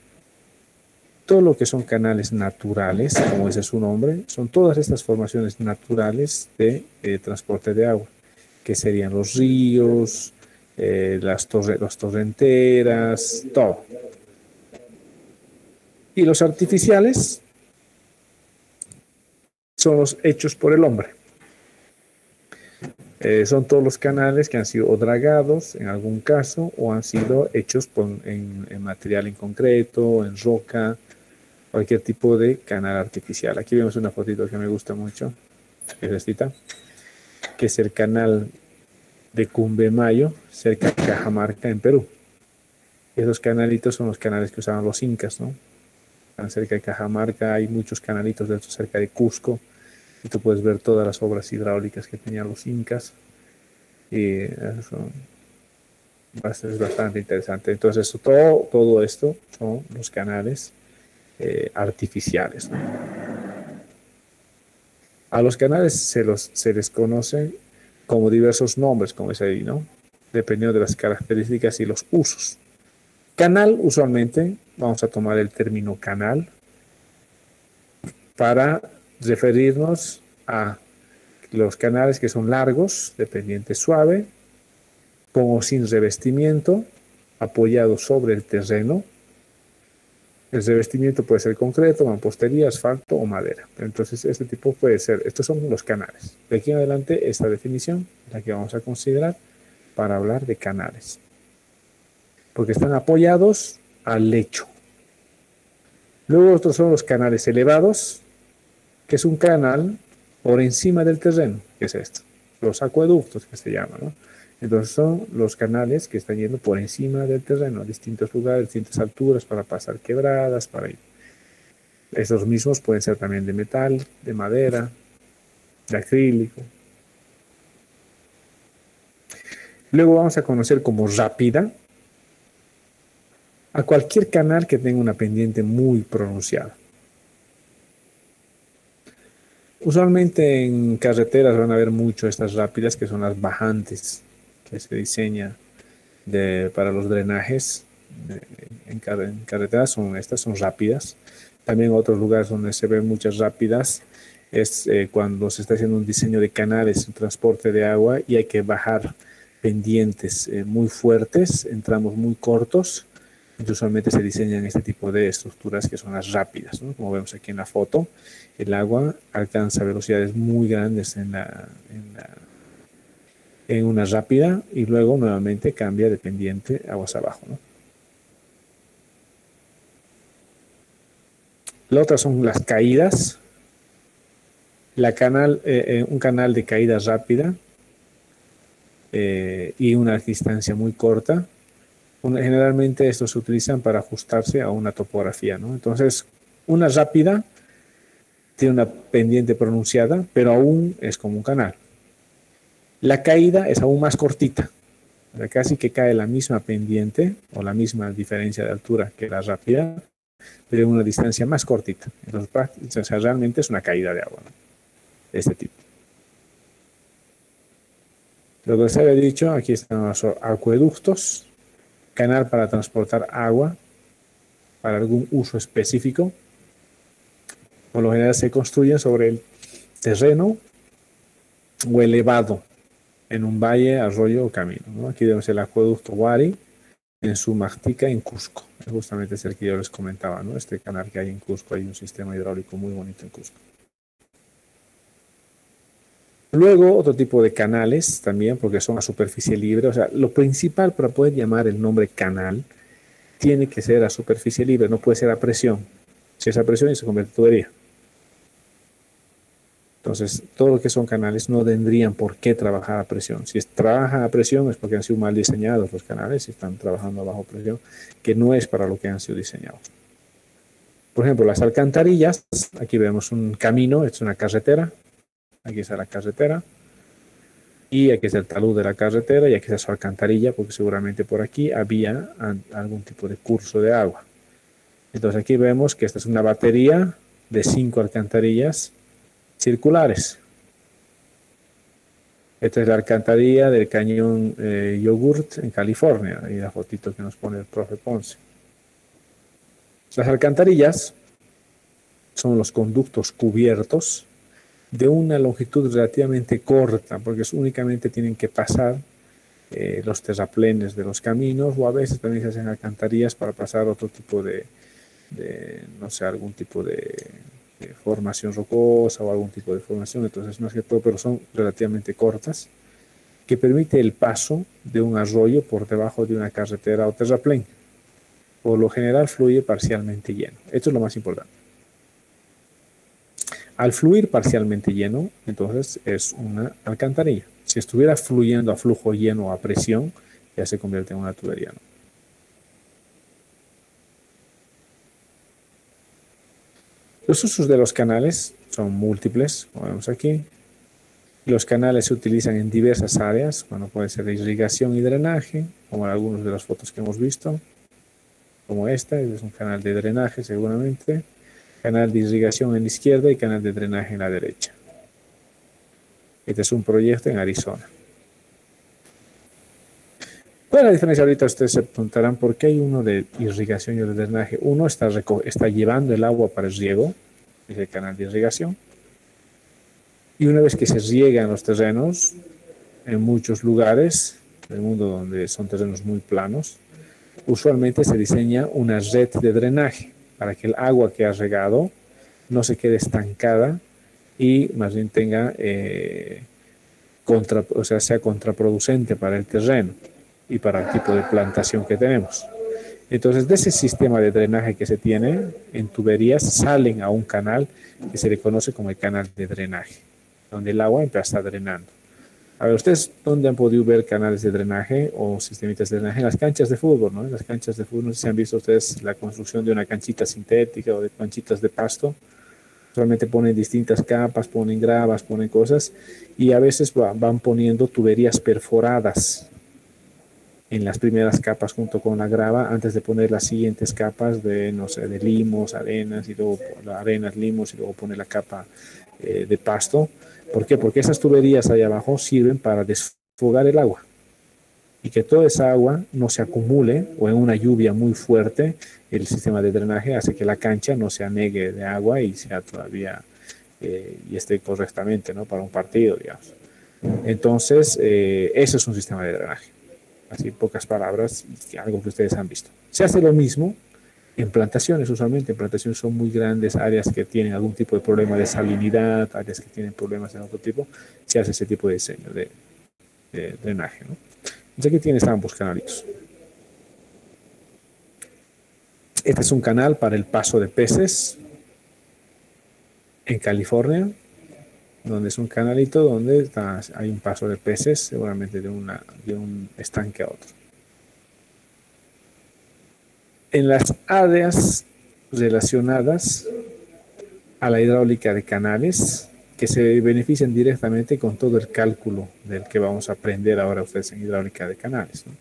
Todo lo que son canales naturales, como dice su nombre, son todas estas formaciones naturales de transporte de agua, que serían los ríos, las torrenteras, todo. Y los artificiales son los hechos por el hombre. Son todos los canales que han sido o dragados en algún caso o han sido hechos en material en concreto, en roca, cualquier tipo de canal artificial. Aquí vemos una fotito que me gusta mucho, que es el canal de Cumbemayo, cerca de Cajamarca, en Perú. Esos canalitos son los canales que usaban los incas, ¿no? Están cerca de Cajamarca, hay muchos canalitos de estos cerca de Cusco, y tú puedes ver todas las obras hidráulicas que tenían los incas, y eso es bastante interesante. Entonces, todo esto son los canales artificiales, ¿no? A los canales se les conoce como diversos nombres, como es ahí, ¿no? Dependiendo de las características y los usos. Canal, usualmente, vamos a tomar el término canal para referirnos a los canales que son largos, de pendiente suave, con o sin revestimiento, apoyado sobre el terreno. El revestimiento puede ser concreto, mampostería, asfalto o madera. Entonces, este tipo puede ser, estos son los canales. De aquí en adelante, esta definición es la que vamos a considerar para hablar de canales. Porque están apoyados al lecho. Luego, otros son los canales elevados, que es un canal por encima del terreno, que es esto. Los acueductos, que se llaman, ¿no? Entonces son los canales que están yendo por encima del terreno a distintos lugares, distintas alturas para pasar quebradas, para ir. Estos mismos pueden ser también de metal, de madera, de acrílico. Luego vamos a conocer como rápida a cualquier canal que tenga una pendiente muy pronunciada. Usualmente en carreteras van a ver mucho estas rápidas que son las bajantes, que se diseña para los drenajes en carreteras, estas son rápidas. También otros lugares donde se ven muchas rápidas es cuando se está haciendo un diseño de canales, un transporte de agua y hay que bajar pendientes muy fuertes en tramos muy cortos. Entonces, usualmente se diseñan este tipo de estructuras que son las rápidas, ¿no? Como vemos aquí en la foto, el agua alcanza velocidades muy grandes en una rápida y luego nuevamente cambia de pendiente aguas abajo, ¿no? La otra son las caídas. Un canal de caída rápida y una distancia muy corta. Generalmente estos se utilizan para ajustarse a una topografía, ¿no? Entonces, una rápida tiene una pendiente pronunciada, pero aún es como un canal. La caída es aún más cortita, o sea, casi que cae la misma pendiente o la misma diferencia de altura que la rápida, pero en una distancia más cortita. Entonces, o sea, realmente es una caída de agua, ¿no? De este tipo. Lo que les había dicho, aquí están los acueductos, canal para transportar agua para algún uso específico. Por lo general se construyen sobre el terreno o elevado en un valle, arroyo o camino, ¿no? Aquí vemos el acueducto Huari en Sumactica, en Cusco. Justamente es el que yo les comentaba, ¿no? Este canal que hay en Cusco, hay un sistema hidráulico muy bonito en Cusco. Luego, otro tipo de canales también, porque son a superficie libre. O sea, lo principal para poder llamar el nombre canal tiene que ser a superficie libre, no puede ser a presión. Si es a presión, se convierte en tubería. Entonces, todo lo que son canales no tendrían por qué trabajar a presión. Si trabajan a presión es porque han sido mal diseñados los canales y están trabajando bajo presión, que no es para lo que han sido diseñados. Por ejemplo, las alcantarillas. Aquí vemos un camino, es una carretera. Aquí está la carretera. Y aquí está el talud de la carretera y aquí está su alcantarilla, porque seguramente por aquí había algún tipo de curso de agua. Entonces aquí vemos que esta es una batería de 5 alcantarillas circulares. Esta es la alcantarilla del cañón Yogurt en California, y la fotito que nos pone el profe Ponce. Las alcantarillas son los conductos cubiertos de una longitud relativamente corta, porque únicamente tienen que pasar los terraplenes de los caminos, o a veces también se hacen alcantarillas para pasar otro tipo no sé, algún tipo de formación rocosa o algún tipo de formación. Entonces, más que todo, pero son relativamente cortas, que permite el paso de un arroyo por debajo de una carretera o terraplén. Por lo general fluye parcialmente lleno. Esto es lo más importante. Al fluir parcialmente lleno, entonces es una alcantarilla. Si estuviera fluyendo a flujo lleno o a presión, ya se convierte en una tubería, ¿no? Los usos de los canales son múltiples, como vemos aquí. Los canales se utilizan en diversas áreas, bueno, puede ser de irrigación y drenaje, como en algunas de las fotos que hemos visto, como esta, es un canal de drenaje seguramente, canal de irrigación en la izquierda y canal de drenaje en la derecha. Este es un proyecto en Arizona. ¿Cuál es la diferencia? Ahorita ustedes se preguntarán por qué hay uno de irrigación y otro de drenaje. Uno está llevando el agua para el riego, es el canal de irrigación. Y una vez que se riegan los terrenos, en muchos lugares del mundo donde son terrenos muy planos, usualmente se diseña una red de drenaje para que el agua que ha regado no se quede estancada y más bien tenga, o sea, sea contraproducente para el terreno y para el tipo de plantación que tenemos. Entonces, de ese sistema de drenaje que se tiene en tuberías, salen a un canal que se le conoce como el canal de drenaje, donde el agua está drenando. A ver, ¿ustedes dónde han podido ver canales de drenaje o sistemitas de drenaje? En las canchas de fútbol, ¿no? En las canchas de fútbol, no sé si han visto ustedes la construcción de una canchita sintética o de canchitas de pasto. Solamente ponen distintas capas, ponen gravas, ponen cosas, y a veces van poniendo tuberías perforadas en las primeras capas junto con la grava antes de poner las siguientes capas de, no sé, de limos, arenas, y luego arenas, limos, y luego poner la capa de pasto. ¿Por qué? Porque esas tuberías ahí abajo sirven para desfogar el agua y que toda esa agua no se acumule, o en una lluvia muy fuerte el sistema de drenaje hace que la cancha no se anegue de agua y sea todavía y esté correctamente, ¿no? Para un partido, digamos. Entonces, eso es un sistema de drenaje. Así, pocas palabras, algo que ustedes han visto. Se hace lo mismo en plantaciones, usualmente. En plantaciones son muy grandes, áreas que tienen algún tipo de problema de salinidad, áreas que tienen problemas de otro tipo. Se hace ese tipo de diseño de drenaje, ¿no? Entonces aquí tienes ambos canalitos. Este es un canal para el paso de peces en California, donde es un canalito donde hay un paso de peces, seguramente de un estanque a otro. En las áreas relacionadas a la hidráulica de canales, que se benefician directamente con todo el cálculo del que vamos a aprender ahora ustedes en hidráulica de canales, ¿no?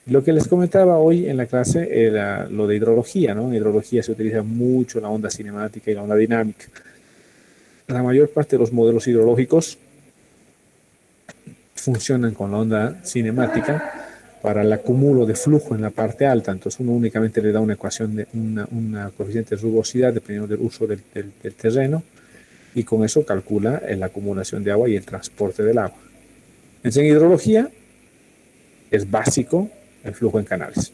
Lo que les comentaba hoy en la clase era lo de hidrología, ¿no? En hidrología se utiliza mucho la onda cinemática y la onda dinámica. La mayor parte de los modelos hidrológicos funcionan con la onda cinemática para el acumulo de flujo en la parte alta. Entonces uno únicamente le da una ecuación de una coeficiente de rugosidad dependiendo del uso del terreno, y con eso calcula la acumulación de agua y el transporte del agua. Entonces, en hidrología es básico el flujo en canales.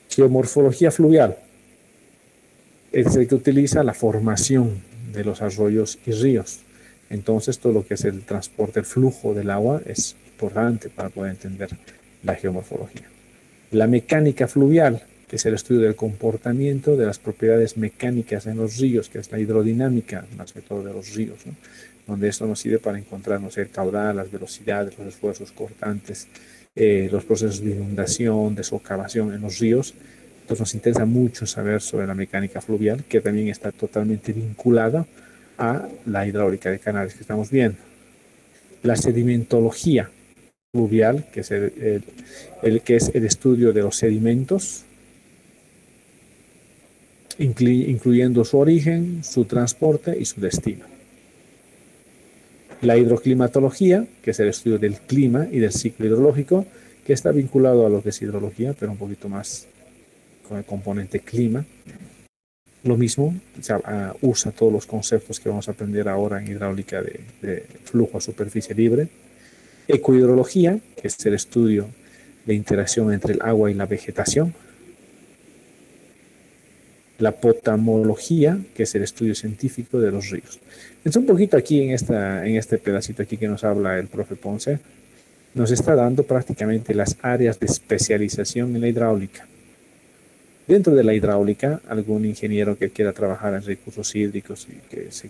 Geomorfología fluvial es el que utiliza la formación de los arroyos y ríos. Entonces, todo lo que es el transporte, el flujo del agua es importante para poder entender la geomorfología. La mecánica fluvial, que es el estudio del comportamiento de las propiedades mecánicas en los ríos, que es la hidrodinámica, más que todo de los ríos, ¿no? Donde esto nos sirve para encontrar, no sé, el caudal, las velocidades, los esfuerzos cortantes, los procesos de inundación, de socavación en los ríos. Entonces nos interesa mucho saber sobre la mecánica fluvial, que también está totalmente vinculada a la hidráulica de canales que estamos viendo. La sedimentología fluvial, que es el estudio de los sedimentos, incluyendo su origen, su transporte y su destino. La hidroclimatología, que es el estudio del clima y del ciclo hidrológico, que está vinculado a lo que es hidrología, pero un poquito más con el componente clima. Lo mismo, usa todos los conceptos que vamos a aprender ahora en hidráulica de flujo a superficie libre. Ecohidrología, que es el estudio de interacción entre el agua y la vegetación. La potamología, que es el estudio científico de los ríos. Entonces, un poquito aquí en este pedacito aquí que nos habla el profe Ponce, nos está dando prácticamente las áreas de especialización en la hidráulica. Dentro de la hidráulica, algún ingeniero que quiera trabajar en recursos hídricos y que se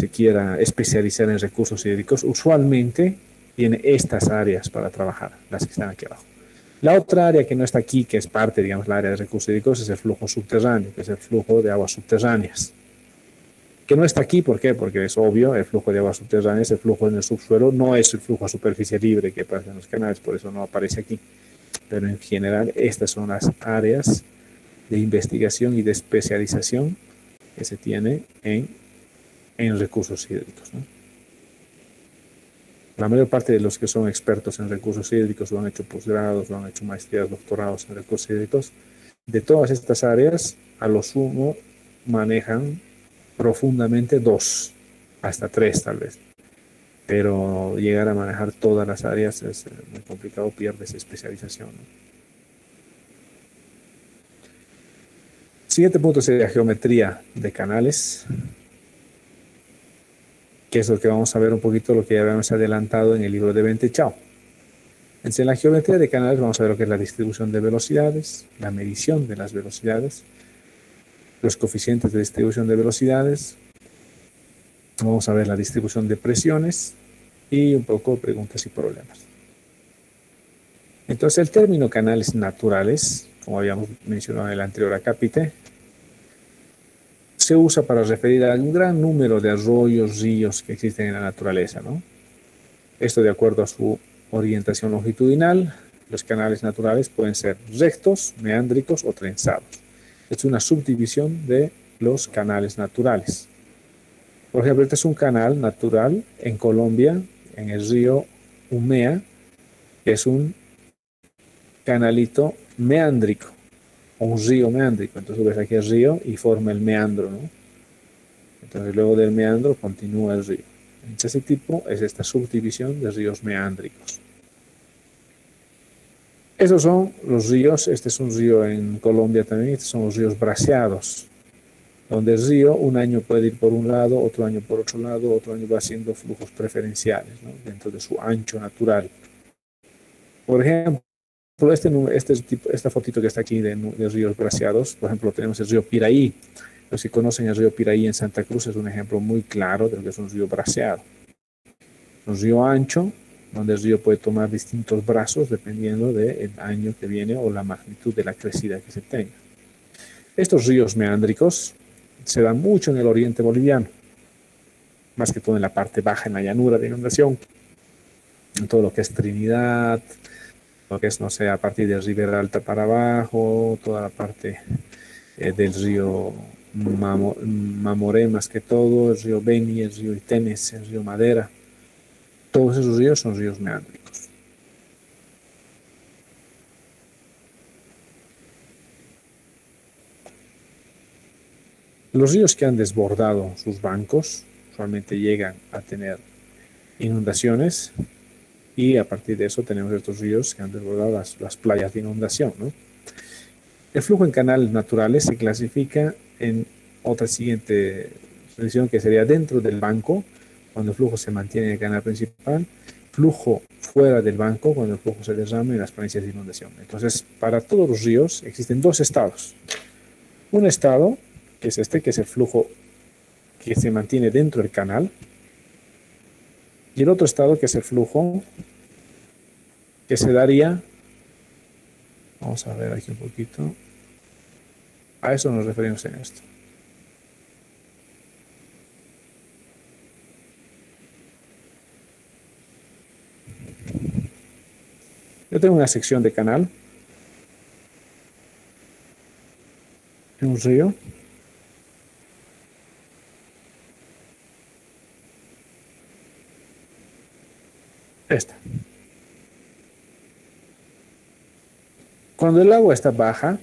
quiera especializar en recursos hídricos, usualmente tiene estas áreas para trabajar, las que están aquí abajo. La otra área que no está aquí, que es parte, digamos, la área de recursos hídricos, es el flujo subterráneo, que es el flujo de aguas subterráneas. Que no está aquí, ¿por qué? Porque es obvio, el flujo de aguas subterráneas, el flujo en el subsuelo, no es el flujo a superficie libre que pasa en los canales, por eso no aparece aquí. Pero en general, estas son las áreas de investigación y de especialización que se tiene en recursos hídricos, ¿no? La mayor parte de los que son expertos en recursos hídricos lo han hecho posgrados, lo han hecho maestrías, doctorados en recursos hídricos. De todas estas áreas, a lo sumo manejan profundamente 2, hasta 3 tal vez. pero llegar a manejar todas las áreas es muy complicado, pierdes especialización, ¿no? Siguiente punto sería geometría de canales, que es lo que vamos a ver un poquito, lo que ya habíamos adelantado en el libro de Bentechao. En la geometría de canales vamos a ver lo que es la distribución de velocidades, la medición de las velocidades, los coeficientes de distribución de velocidades, vamos a ver la distribución de presiones y un poco preguntas y problemas. Entonces el término canales naturales, como habíamos mencionado en el anterior acápite, se usa para referir a un gran número de arroyos, ríos que existen en la naturaleza, ¿no? Esto de acuerdo a su orientación longitudinal. Los canales naturales pueden ser rectos, meándricos o trenzados. Es una subdivisión de los canales naturales. Por ejemplo, este es un canal natural en Colombia, en el río Umea, que es un canalito meándrico, o un río meándrico. Entonces ves aquí el río y forma el meandro, ¿no? Entonces luego del meandro continúa el río. Ese tipo es esta subdivisión de ríos meándricos. Esos son los ríos. Este es un río en Colombia también. Estos son los ríos braceados, donde el río un año puede ir por un lado, otro año por otro lado, otro año va haciendo flujos preferenciales, ¿no? Dentro de su ancho natural. Por ejemplo, esta fotito que está aquí de ríos braceados, por ejemplo, tenemos el río Piraí. Los que conocen el río Piraí en Santa Cruz es un ejemplo muy claro de lo que es un río braceado. Un río ancho, donde el río puede tomar distintos brazos dependiendo del año que viene o la magnitud de la crecida que se tenga. Estos ríos meándricos se dan mucho en el oriente boliviano, más que todo en la parte baja, en la llanura de inundación, en todo lo que es Trinidad, lo que es, no sé, a partir de Ribera Alta para abajo, toda la parte del río Mamoré más que todo, el río Beni, el río Itenes, el río Madera. Todos esos ríos son ríos meándricos. Los ríos que han desbordado sus bancos usualmente llegan a tener inundaciones y a partir de eso tenemos estos ríos que han desbordado las playas de inundación, ¿no? El flujo en canales naturales se clasifica en otra siguiente sección que sería dentro del banco, cuando el flujo se mantiene en el canal principal, flujo fuera del banco, cuando el flujo se derrama en las planicies de inundación. Entonces, para todos los ríos existen dos estados. Un estado, que es este, que es el flujo que se mantiene dentro del canal, y el otro estado, que es el flujo que se daría, vamos a ver aquí un poquito, a eso nos referimos en esto. Yo tengo una sección de canal en un río. Esta. Cuando el agua está baja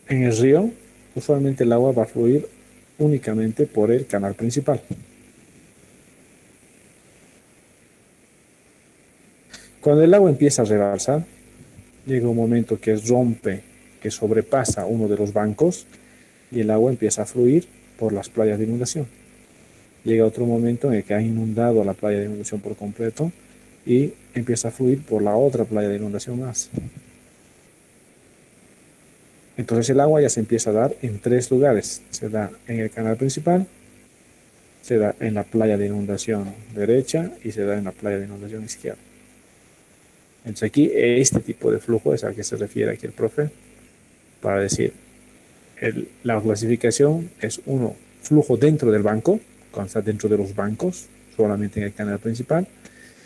en el río, usualmente el agua va a fluir únicamente por el canal principal. Cuando el agua empieza a rebalsar, llega un momento que rompe, que sobrepasa uno de los bancos y el agua empieza a fluir por las playas de inundación. Llega otro momento en el que ha inundado la playa de inundación por completo y empieza a fluir por la otra playa de inundación más. Entonces el agua ya se empieza a dar en tres lugares. Se da en el canal principal, se da en la playa de inundación derecha y se da en la playa de inundación izquierda. Entonces aquí este tipo de flujo es al que se refiere aquí el profe para decir la clasificación es uno, flujo dentro del banco, cuando está dentro de los bancos, solamente en el canal principal,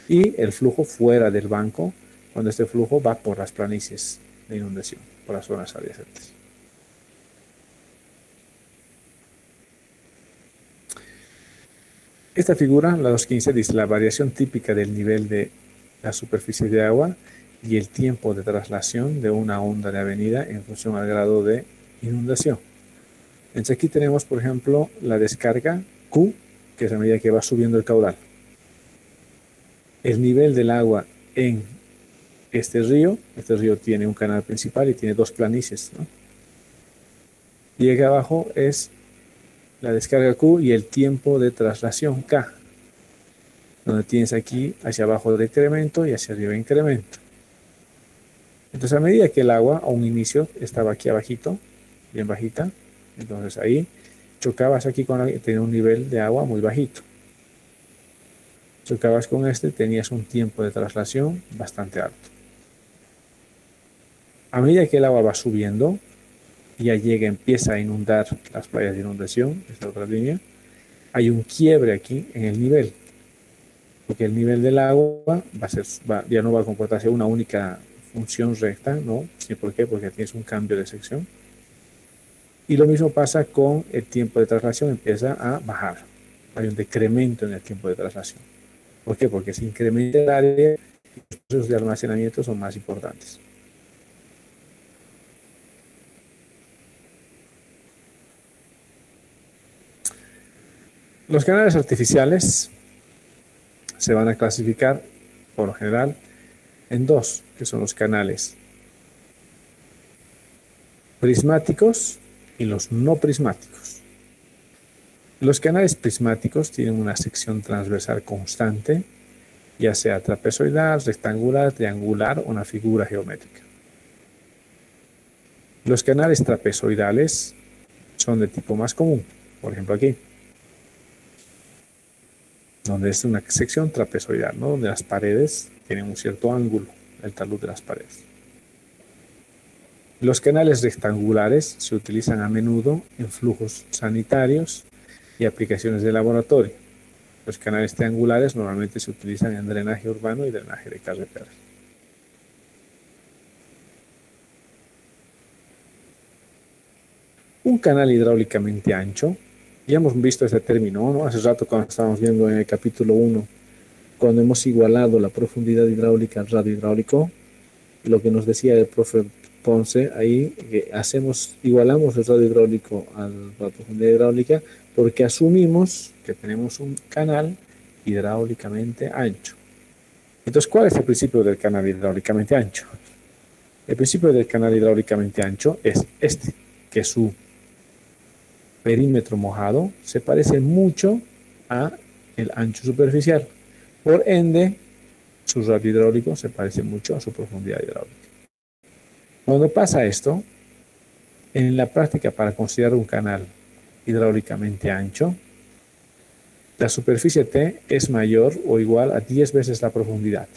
y el flujo fuera del banco, cuando este flujo va por las planicies de inundación, por las zonas adyacentes. Esta figura, la 215, dice la variación típica del nivel de la superficie de agua y el tiempo de traslación de una onda de avenida en función al grado de inundación. Entonces aquí tenemos, por ejemplo, la descarga Q que es a medida que va subiendo el caudal. El nivel del agua en este río tiene un canal principal y tiene dos planicies, ¿no? Y aquí abajo es la descarga Q y el tiempo de traslación K, donde tienes aquí hacia abajo decremento y hacia arriba incremento. Entonces, a medida que el agua a un inicio estaba aquí abajito, bien bajita, entonces ahí chocabas aquí tenía un nivel de agua muy bajito. Chocabas con tenías un tiempo de traslación bastante alto. A medida que el agua va subiendo, ya empieza a inundar las playas de inundación, esta otra línea, hay un quiebre aquí en el nivel, porque el nivel del agua ya no va a comportarse una única función recta, ¿no? ¿Sí? ¿Por qué? Porque tienes un cambio de sección. Y lo mismo pasa con el tiempo de traslación, empieza a bajar. Hay un decremento en el tiempo de traslación. ¿Por qué? Porque se incrementa el área y los procesos de almacenamiento son más importantes. Los canales artificiales se van a clasificar, por lo general, en dos, que son los canales prismáticos y los no prismáticos. Los canales prismáticos tienen una sección transversal constante, ya sea trapezoidal, rectangular, triangular o una figura geométrica. Los canales trapezoidales son de tipo más común, por ejemplo aquí, donde es una sección trapezoidal, ¿no? Donde las paredes tienen un cierto ángulo, el talud de las paredes. Los canales rectangulares se utilizan a menudo en flujos sanitarios y aplicaciones de laboratorio. Los canales triangulares normalmente se utilizan en drenaje urbano y drenaje de carreteras. Un canal hidráulicamente ancho, ya hemos visto este término, ¿no? Hace rato cuando estábamos viendo en el capítulo 1, cuando hemos igualado la profundidad hidráulica al radio hidráulico, lo que nos decía el profe Ponce, ahí igualamos el radio hidráulico a la profundidad hidráulica porque asumimos que tenemos un canal hidráulicamente ancho. Entonces, ¿cuál es el principio del canal hidráulicamente ancho? El principio del canal hidráulicamente ancho es que su perímetro mojado se parece mucho a el ancho superficial. Por ende, su radio hidráulico se parece mucho a su profundidad hidráulica. Cuando pasa esto, en la práctica para considerar un canal hidráulicamente ancho, la superficie T es mayor o igual a 10 veces la profundidad.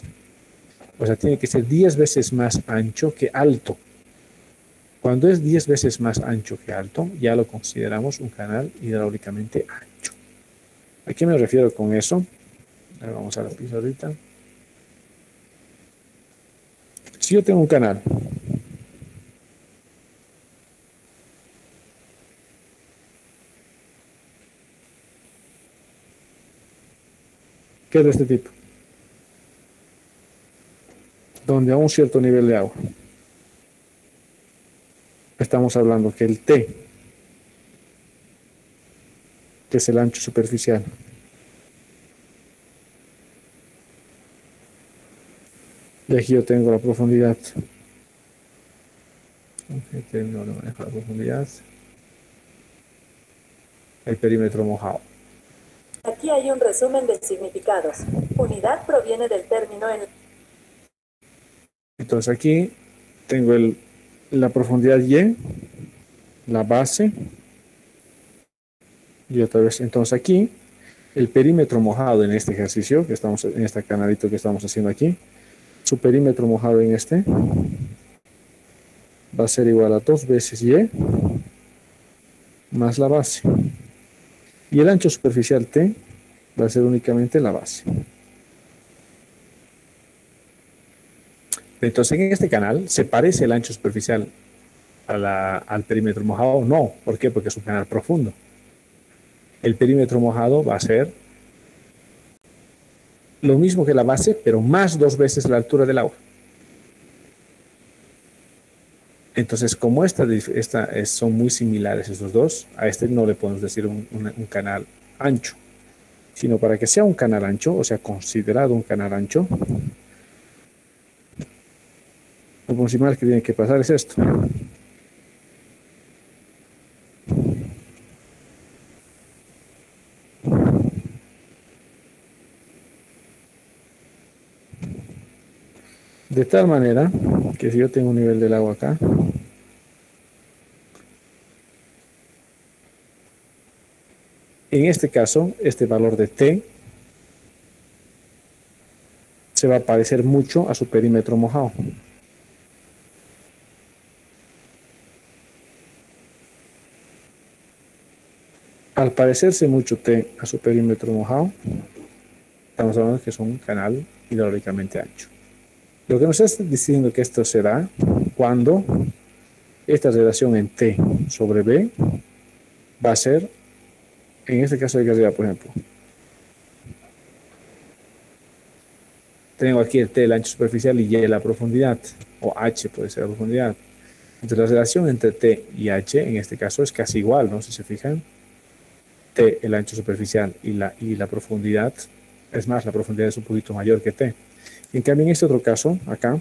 O sea, tiene que ser 10 veces más ancho que alto. Cuando es 10 veces más ancho que alto, ya lo consideramos un canal hidráulicamente ancho. ¿A qué me refiero con eso? Ahora vamos a la pizarrita. Si yo tengo un canal que es de este tipo, donde a un cierto nivel de agua estamos hablando que el T, que es el ancho superficial, y aquí yo tengo la profundidad. No le manejo la profundidad. El perímetro mojado. Aquí hay un resumen de significados. Unidad proviene del término en... Entonces aquí tengo la profundidad Y, la base, y otra vez. Entonces aquí, el perímetro mojado en este ejercicio, en este canalito que estamos haciendo aquí, su perímetro mojado en este va a ser igual a 2 veces Y más la base. Y el ancho superficial T va a ser únicamente la base. Entonces, en este canal, ¿se parece el ancho superficial al perímetro mojado? No. ¿Por qué? Porque es un canal profundo. El perímetro mojado va a ser lo mismo que la base, pero más 2 veces la altura del agua. Entonces, como son muy similares estos dos, a este no le podemos decir un canal ancho. sino para que sea un canal ancho, o sea, considerado un canal ancho, lo principal que tiene que pasar es esto. De tal manera que si yo tengo un nivel del agua acá, en este caso, este valor de T se va a parecer mucho a su perímetro mojado. Al parecerse mucho T a su perímetro mojado, estamos hablando de que es un canal hidráulicamente ancho. Lo que nos está diciendo que esto será cuando esta relación en T sobre B va a ser, en este caso de que arriba, por ejemplo, tengo aquí el T, el ancho superficial, y Y la profundidad, o H puede ser la profundidad. Entonces la relación entre T y H en este caso es casi igual, ¿no? Si se fijan, T, el ancho superficial, y la profundidad, es más, la profundidad es un poquito mayor que T. En cambio, en este otro caso, acá,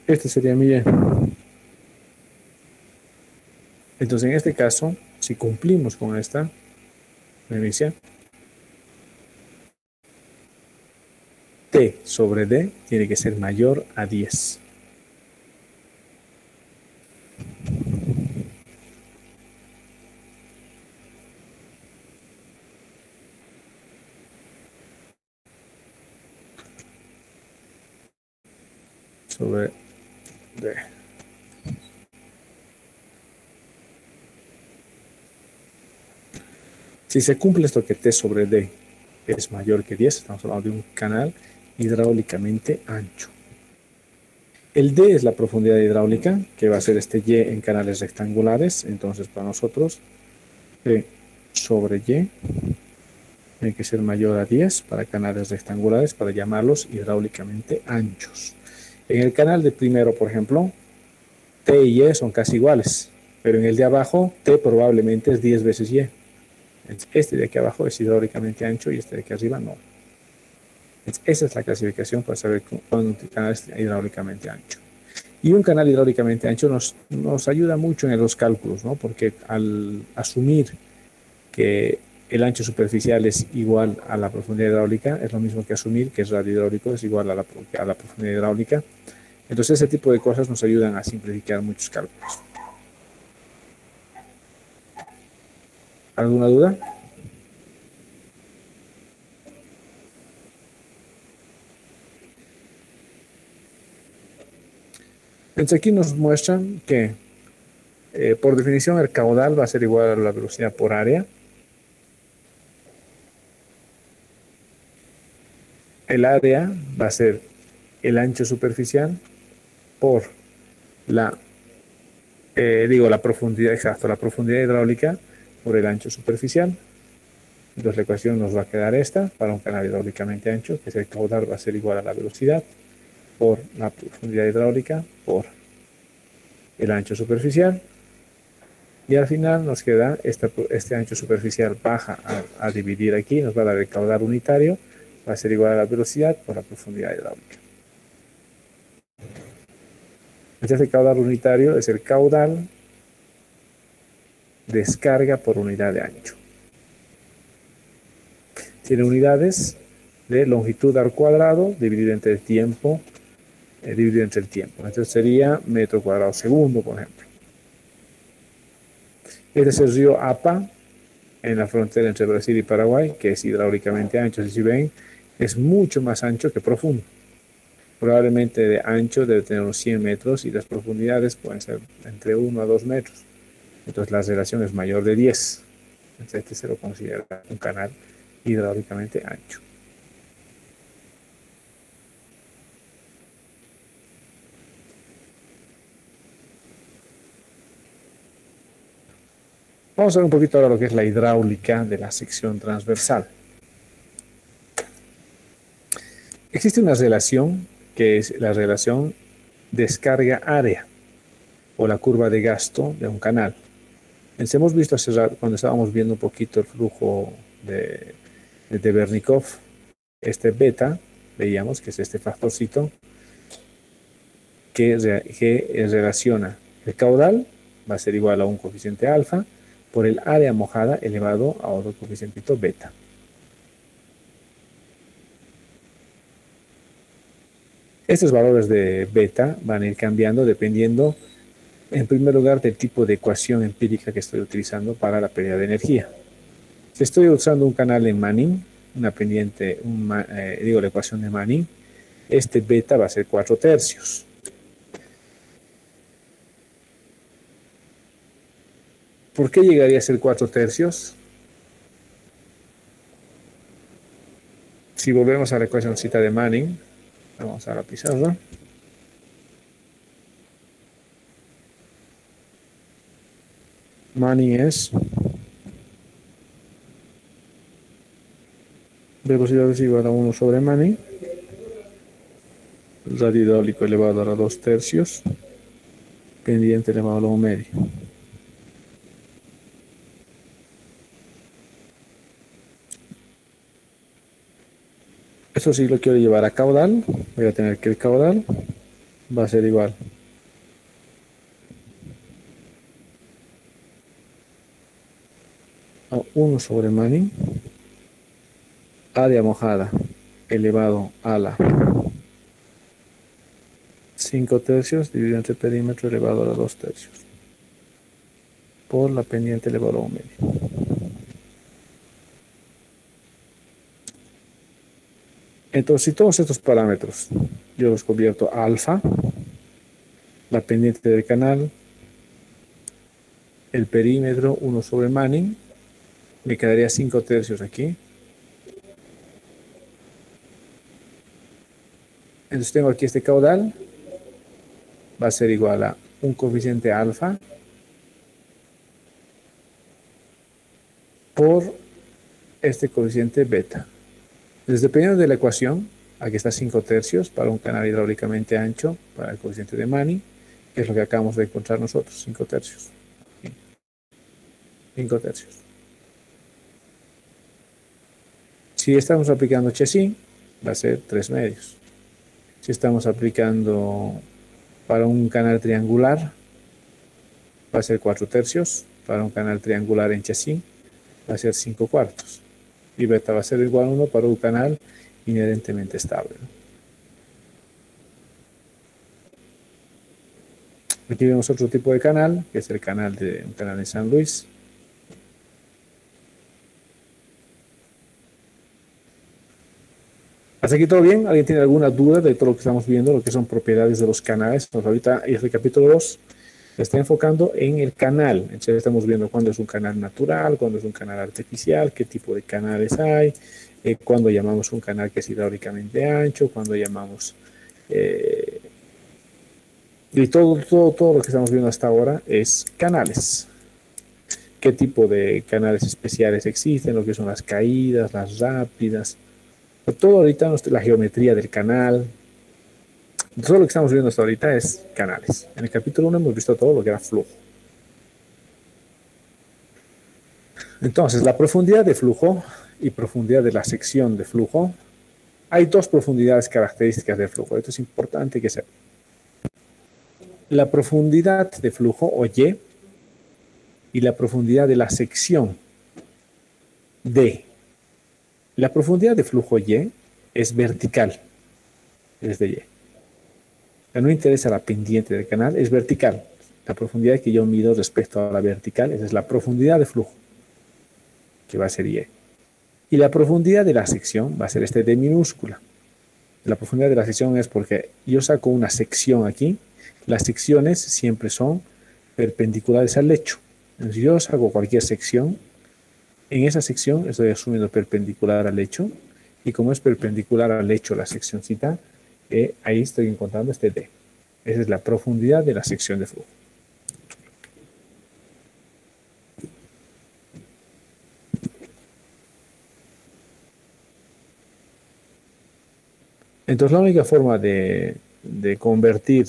este sería mi Y. Entonces, en este caso, si cumplimos con esta premisa, T sobre D tiene que ser mayor a 10. Sobre D. Si se cumple esto que T sobre D es mayor que 10, estamos hablando de un canal hidráulicamente ancho. El D es la profundidad hidráulica, que va a ser este Y en canales rectangulares. Entonces, para nosotros, T sobre Y tiene que ser mayor a 10 para canales rectangulares, para llamarlos hidráulicamente anchos. En el canal de primero, por ejemplo, T y Y son casi iguales, pero en el de abajo, T probablemente es 10 veces Y. Este de aquí abajo es hidráulicamente ancho y este de aquí arriba no. Esa es la clasificación para saber cuándo un canal es hidráulicamente ancho. Y un canal hidráulicamente ancho nos ayuda mucho en los cálculos, ¿no? Porque al asumir que el ancho superficial es igual a la profundidad hidráulica, es lo mismo que asumir que el radio hidráulico es igual a la profundidad hidráulica. Entonces ese tipo de cosas nos ayudan a simplificar muchos cálculos. ¿Alguna duda? Entonces aquí nos muestran que por definición el caudal va a ser igual a la velocidad por área. El área va a ser el ancho superficial por la profundidad, exacto, la profundidad hidráulica por el ancho superficial. Entonces la ecuación nos va a quedar esta para un canal hidráulicamente ancho, que es el caudal va a ser igual a la velocidad por la profundidad hidráulica por el ancho superficial. Y al final nos queda este ancho superficial baja a dividir aquí, nos va a dar el caudal unitario, va a ser igual a la velocidad por la profundidad hidráulica. Entonces el caudal unitario es el caudal descarga por unidad de ancho. Tiene unidades de longitud al cuadrado dividido entre el tiempo, Entonces sería metro cuadrado segundo, por ejemplo. Este es el río Apa, en la frontera entre Brasil y Paraguay, que es hidráulicamente ancho. Si ven, es mucho más ancho que profundo. Probablemente de ancho debe tener unos 100 metros y las profundidades pueden ser entre 1 a 2 metros. Entonces la relación es mayor de 10. Entonces este se lo considera un canal hidráulicamente ancho. Vamos a ver un poquito ahora lo que es la hidráulica de la sección transversal. Existe una relación que es la relación descarga-área o la curva de gasto de un canal. Entonces, hemos visto hace rato, cuando estábamos viendo un poquito el flujo de Bernikov, este beta, veíamos que es este factorcito que relaciona el caudal, va a ser igual a un coeficiente alfa, por el área mojada elevado a otro coeficientito beta. Estos valores de beta van a ir cambiando dependiendo, en primer lugar, del tipo de ecuación empírica que estoy utilizando para la pérdida de energía. Si estoy usando un canal en Manning, una pendiente, la ecuación de Manning, este beta va a ser 4/3. ¿Por qué llegaría a ser 4/3? Si volvemos a la ecuacióncita de Manning, vamos a la pizarra. Manning es velocidad es igual a 1 sobre Manning, radio hidráulico elevado a la 2/3, pendiente elevado a la 1/2. Eso sí lo quiero llevar a caudal, voy a tener que el caudal va a ser igual a 1 sobre Manning, área mojada elevado a la 5/3 dividido entre perímetro elevado a la 2/3 por la pendiente elevado a 1/2. Entonces, si todos estos parámetros yo los convierto a alfa, la pendiente del canal, el perímetro 1 sobre Manning, me quedaría 5/3 aquí. Entonces tengo aquí este caudal, va a ser igual a un coeficiente alfa por este coeficiente beta. Entonces, dependiendo de la ecuación, aquí está 5/3 para un canal hidráulicamente ancho, para el coeficiente de Manning, que es lo que acabamos de encontrar nosotros, 5/3. 5/3. Si estamos aplicando Chesin, va a ser 3/2. Si estamos aplicando para un canal triangular, va a ser 4/3. Para un canal triangular en Chesin, va a ser 5/4. Y beta va a ser igual a 1 para un canal inherentemente estable. Aquí vemos otro tipo de canal, que es el canal de un canal en San Luis. ¿Hasta aquí todo bien? ¿Alguien tiene alguna duda de todo lo que estamos viendo, lo que son propiedades de los canales? Entonces, ahorita el capítulo 2 se está enfocando en el canal. Entonces estamos viendo cuándo es un canal natural, cuándo es un canal artificial, qué tipo de canales hay, cuándo llamamos un canal que es hidráulicamente ancho, cuándo llamamos... y todo lo que estamos viendo hasta ahora es canales. ¿Qué tipo de canales especiales existen? Lo que son las caídas, las rápidas. Todo ahorita, la geometría del canal. Todo lo que estamos viendo hasta ahorita es canales. En el capítulo 1 hemos visto todo lo que era flujo. Entonces, la profundidad de flujo y profundidad de la sección de flujo. Hay dos profundidades características del flujo. Esto es importante que sepan. La profundidad de flujo, o Y, y la profundidad de la sección, D. La profundidad de flujo Y es vertical, es de Y. No interesa la pendiente del canal, es vertical. La profundidad que yo mido respecto a la vertical, esa es la profundidad de flujo, que va a ser Y. Y la profundidad de la sección va a ser este D minúscula. La profundidad de la sección es porque yo saco una sección aquí, las secciones siempre son perpendiculares al lecho. Entonces, si yo saco cualquier sección, en esa sección estoy asumiendo perpendicular al lecho, y como es perpendicular al lecho la seccioncita, ahí estoy encontrando este D. Esa es la profundidad de la sección de flujo. Entonces, la única forma de convertir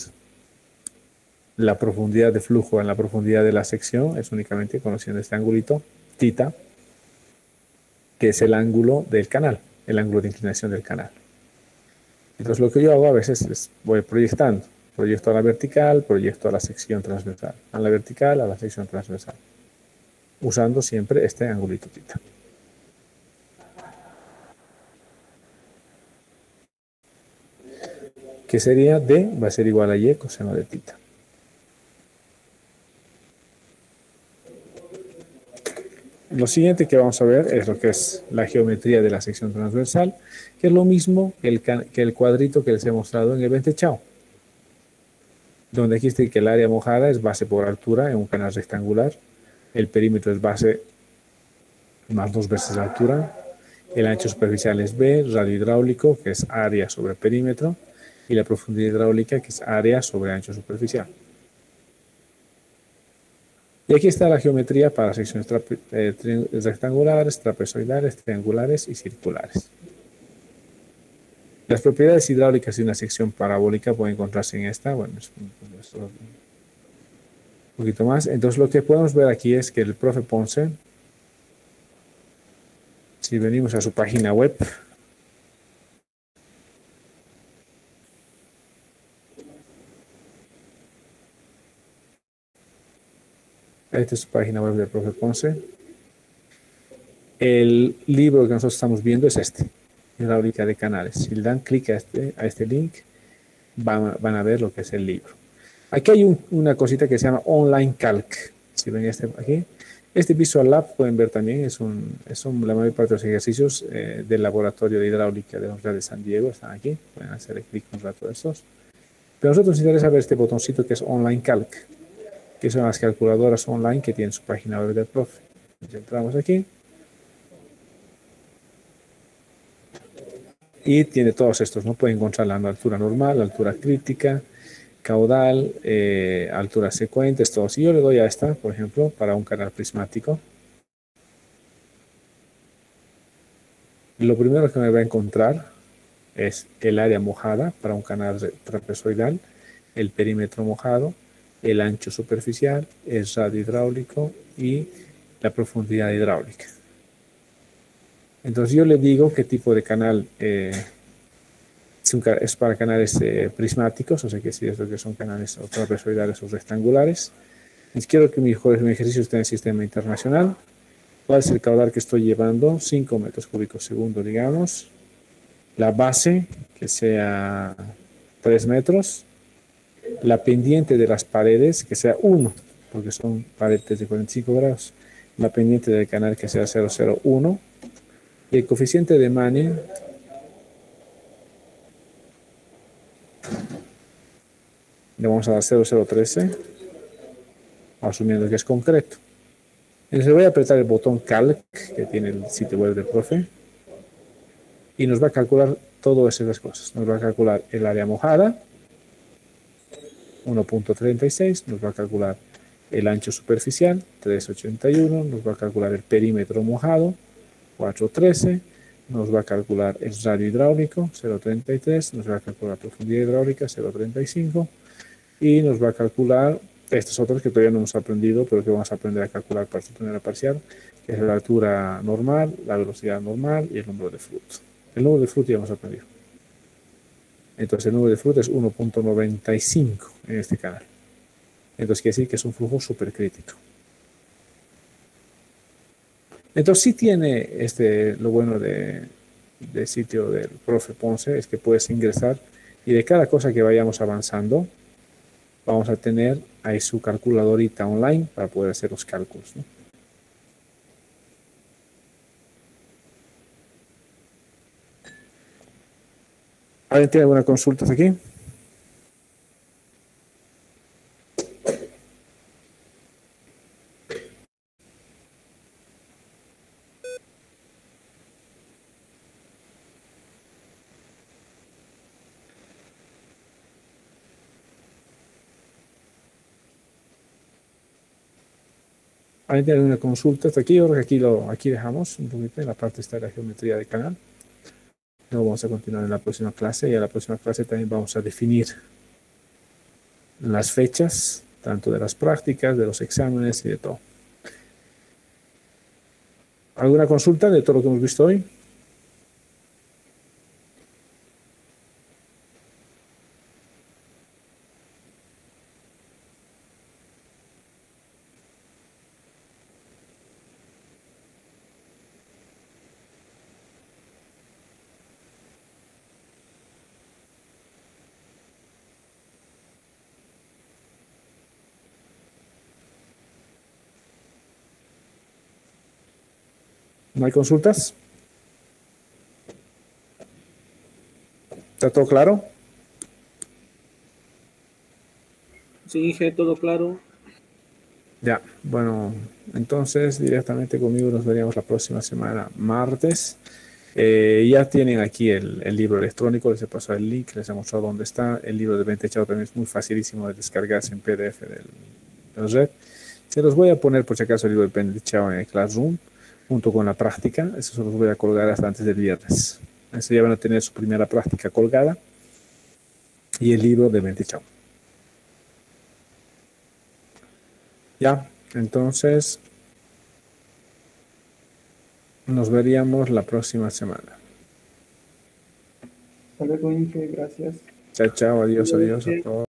la profundidad de flujo en la profundidad de la sección es únicamente conociendo este angulito, tita, que es el ángulo del canal, el ángulo de inclinación del canal. Entonces, lo que yo hago a veces es voy proyectando. Proyecto a la vertical, proyecto a la sección transversal. A la vertical, a la sección transversal. Usando siempre este angulito tita. Que sería D va a ser igual a Y coseno de tita. Lo siguiente que vamos a ver es lo que es la geometría de la sección transversal, que es lo mismo que el cuadrito que les he mostrado en el ventechao, donde aquí está que el área mojada es base por altura en un canal rectangular, el perímetro es base más 2 veces la altura, el ancho superficial es B, radio hidráulico, que es área sobre perímetro, y la profundidad hidráulica, que es área sobre ancho superficial. Y aquí está la geometría para secciones rectangulares, trapezoidales, triangulares y circulares. Las propiedades hidráulicas de una sección parabólica pueden encontrarse en esta. Bueno, es un poquito más. Entonces, lo que podemos ver aquí es que el profe Ponce, si venimos a su página web, esta es su página web del profe Ponce. El libro que nosotros estamos viendo es este, Hidráulica de Canales. Si le dan clic a este link, van a ver lo que es el libro. Aquí hay una cosita que se llama Online Calc. Si ven aquí, este Visual Lab pueden ver también, la mayor parte de los ejercicios del laboratorio de hidráulica de la Universidad de San Diego están aquí. Pueden hacer clic un rato de estos. Pero a nosotros nos interesa ver este botoncito que es Online Calc, que son las calculadoras online que tienen su página web del profe. Entonces, entramos aquí. Y tiene todos estos, ¿no? Pueden encontrar la altura normal, la altura crítica, caudal, altura secuentes, todos. Si yo le doy a esta, por ejemplo, para un canal prismático, lo primero que me va a encontrar es el área mojada para un canal trapezoidal, el perímetro mojado, el ancho superficial, el radio hidráulico y la profundidad hidráulica. Entonces yo le digo qué tipo de canal es para canales prismáticos, o sea que si es lo que son canales trapezoidales o rectangulares. Y quiero que mi ejercicio esté en el sistema internacional. ¿Cuál es el caudal que estoy llevando? 5 metros cúbicos segundo, digamos. La base, que sea 3 metros. La pendiente de las paredes, que sea 1, porque son paredes de 45 grados. La pendiente del canal, que sea 0,01. Y el coeficiente de Manning le vamos a dar 0,013, asumiendo que es concreto. Entonces voy a apretar el botón Calc, que tiene el sitio web del profe, y nos va a calcular todas esas cosas. Nos va a calcular el área mojada, 1.36, nos va a calcular el ancho superficial, 3.81, nos va a calcular el perímetro mojado, 4.13, nos va a calcular el radio hidráulico, 0.33, nos va a calcular la profundidad hidráulica, 0.35, y nos va a calcular estos otros que todavía no hemos aprendido, pero que vamos a aprender a calcular para su manera parcial, que es la altura normal, la velocidad normal y el número de flujo. El número de flujo ya hemos aprendido. Entonces el número de flujo es 1.95 en este canal. Entonces quiere decir que es un flujo supercrítico. Entonces sí tiene lo bueno del sitio del profe Ponce, es que puedes ingresar y de cada cosa que vayamos avanzando, vamos a tener ahí su calculadorita online para poder hacer los cálculos, ¿no? ¿Alguien tiene alguna consulta hasta aquí? ¿Alguien tiene alguna consulta hasta aquí? Yo creo que aquí dejamos un poquito en la parte esta de la geometría de canal. Luego vamos a continuar en la próxima clase y en la próxima clase también vamos a definir las fechas, tanto de las prácticas, de los exámenes y de todo. ¿Alguna consulta de todo lo que hemos visto hoy? ¿No hay consultas? ¿Está todo claro? Sí, Inge, todo claro. Ya, bueno, entonces directamente conmigo nos veríamos la próxima semana, martes. Ya tienen aquí el libro electrónico, les he pasado el link, les he mostrado dónde está. El libro de 20 Chao también es muy facilísimo de descargarse en PDF del red. Se los voy a poner por si acaso el libro de 20 Chao en el Classroom, junto con la práctica. Eso se los voy a colgar hasta antes del viernes. Eso ya van a tener su primera práctica colgada y el libro de 20 Chao. Ya, entonces nos veríamos la próxima semana. Hasta luego, Inge, gracias. Chao, chao, adiós, adiós a todos.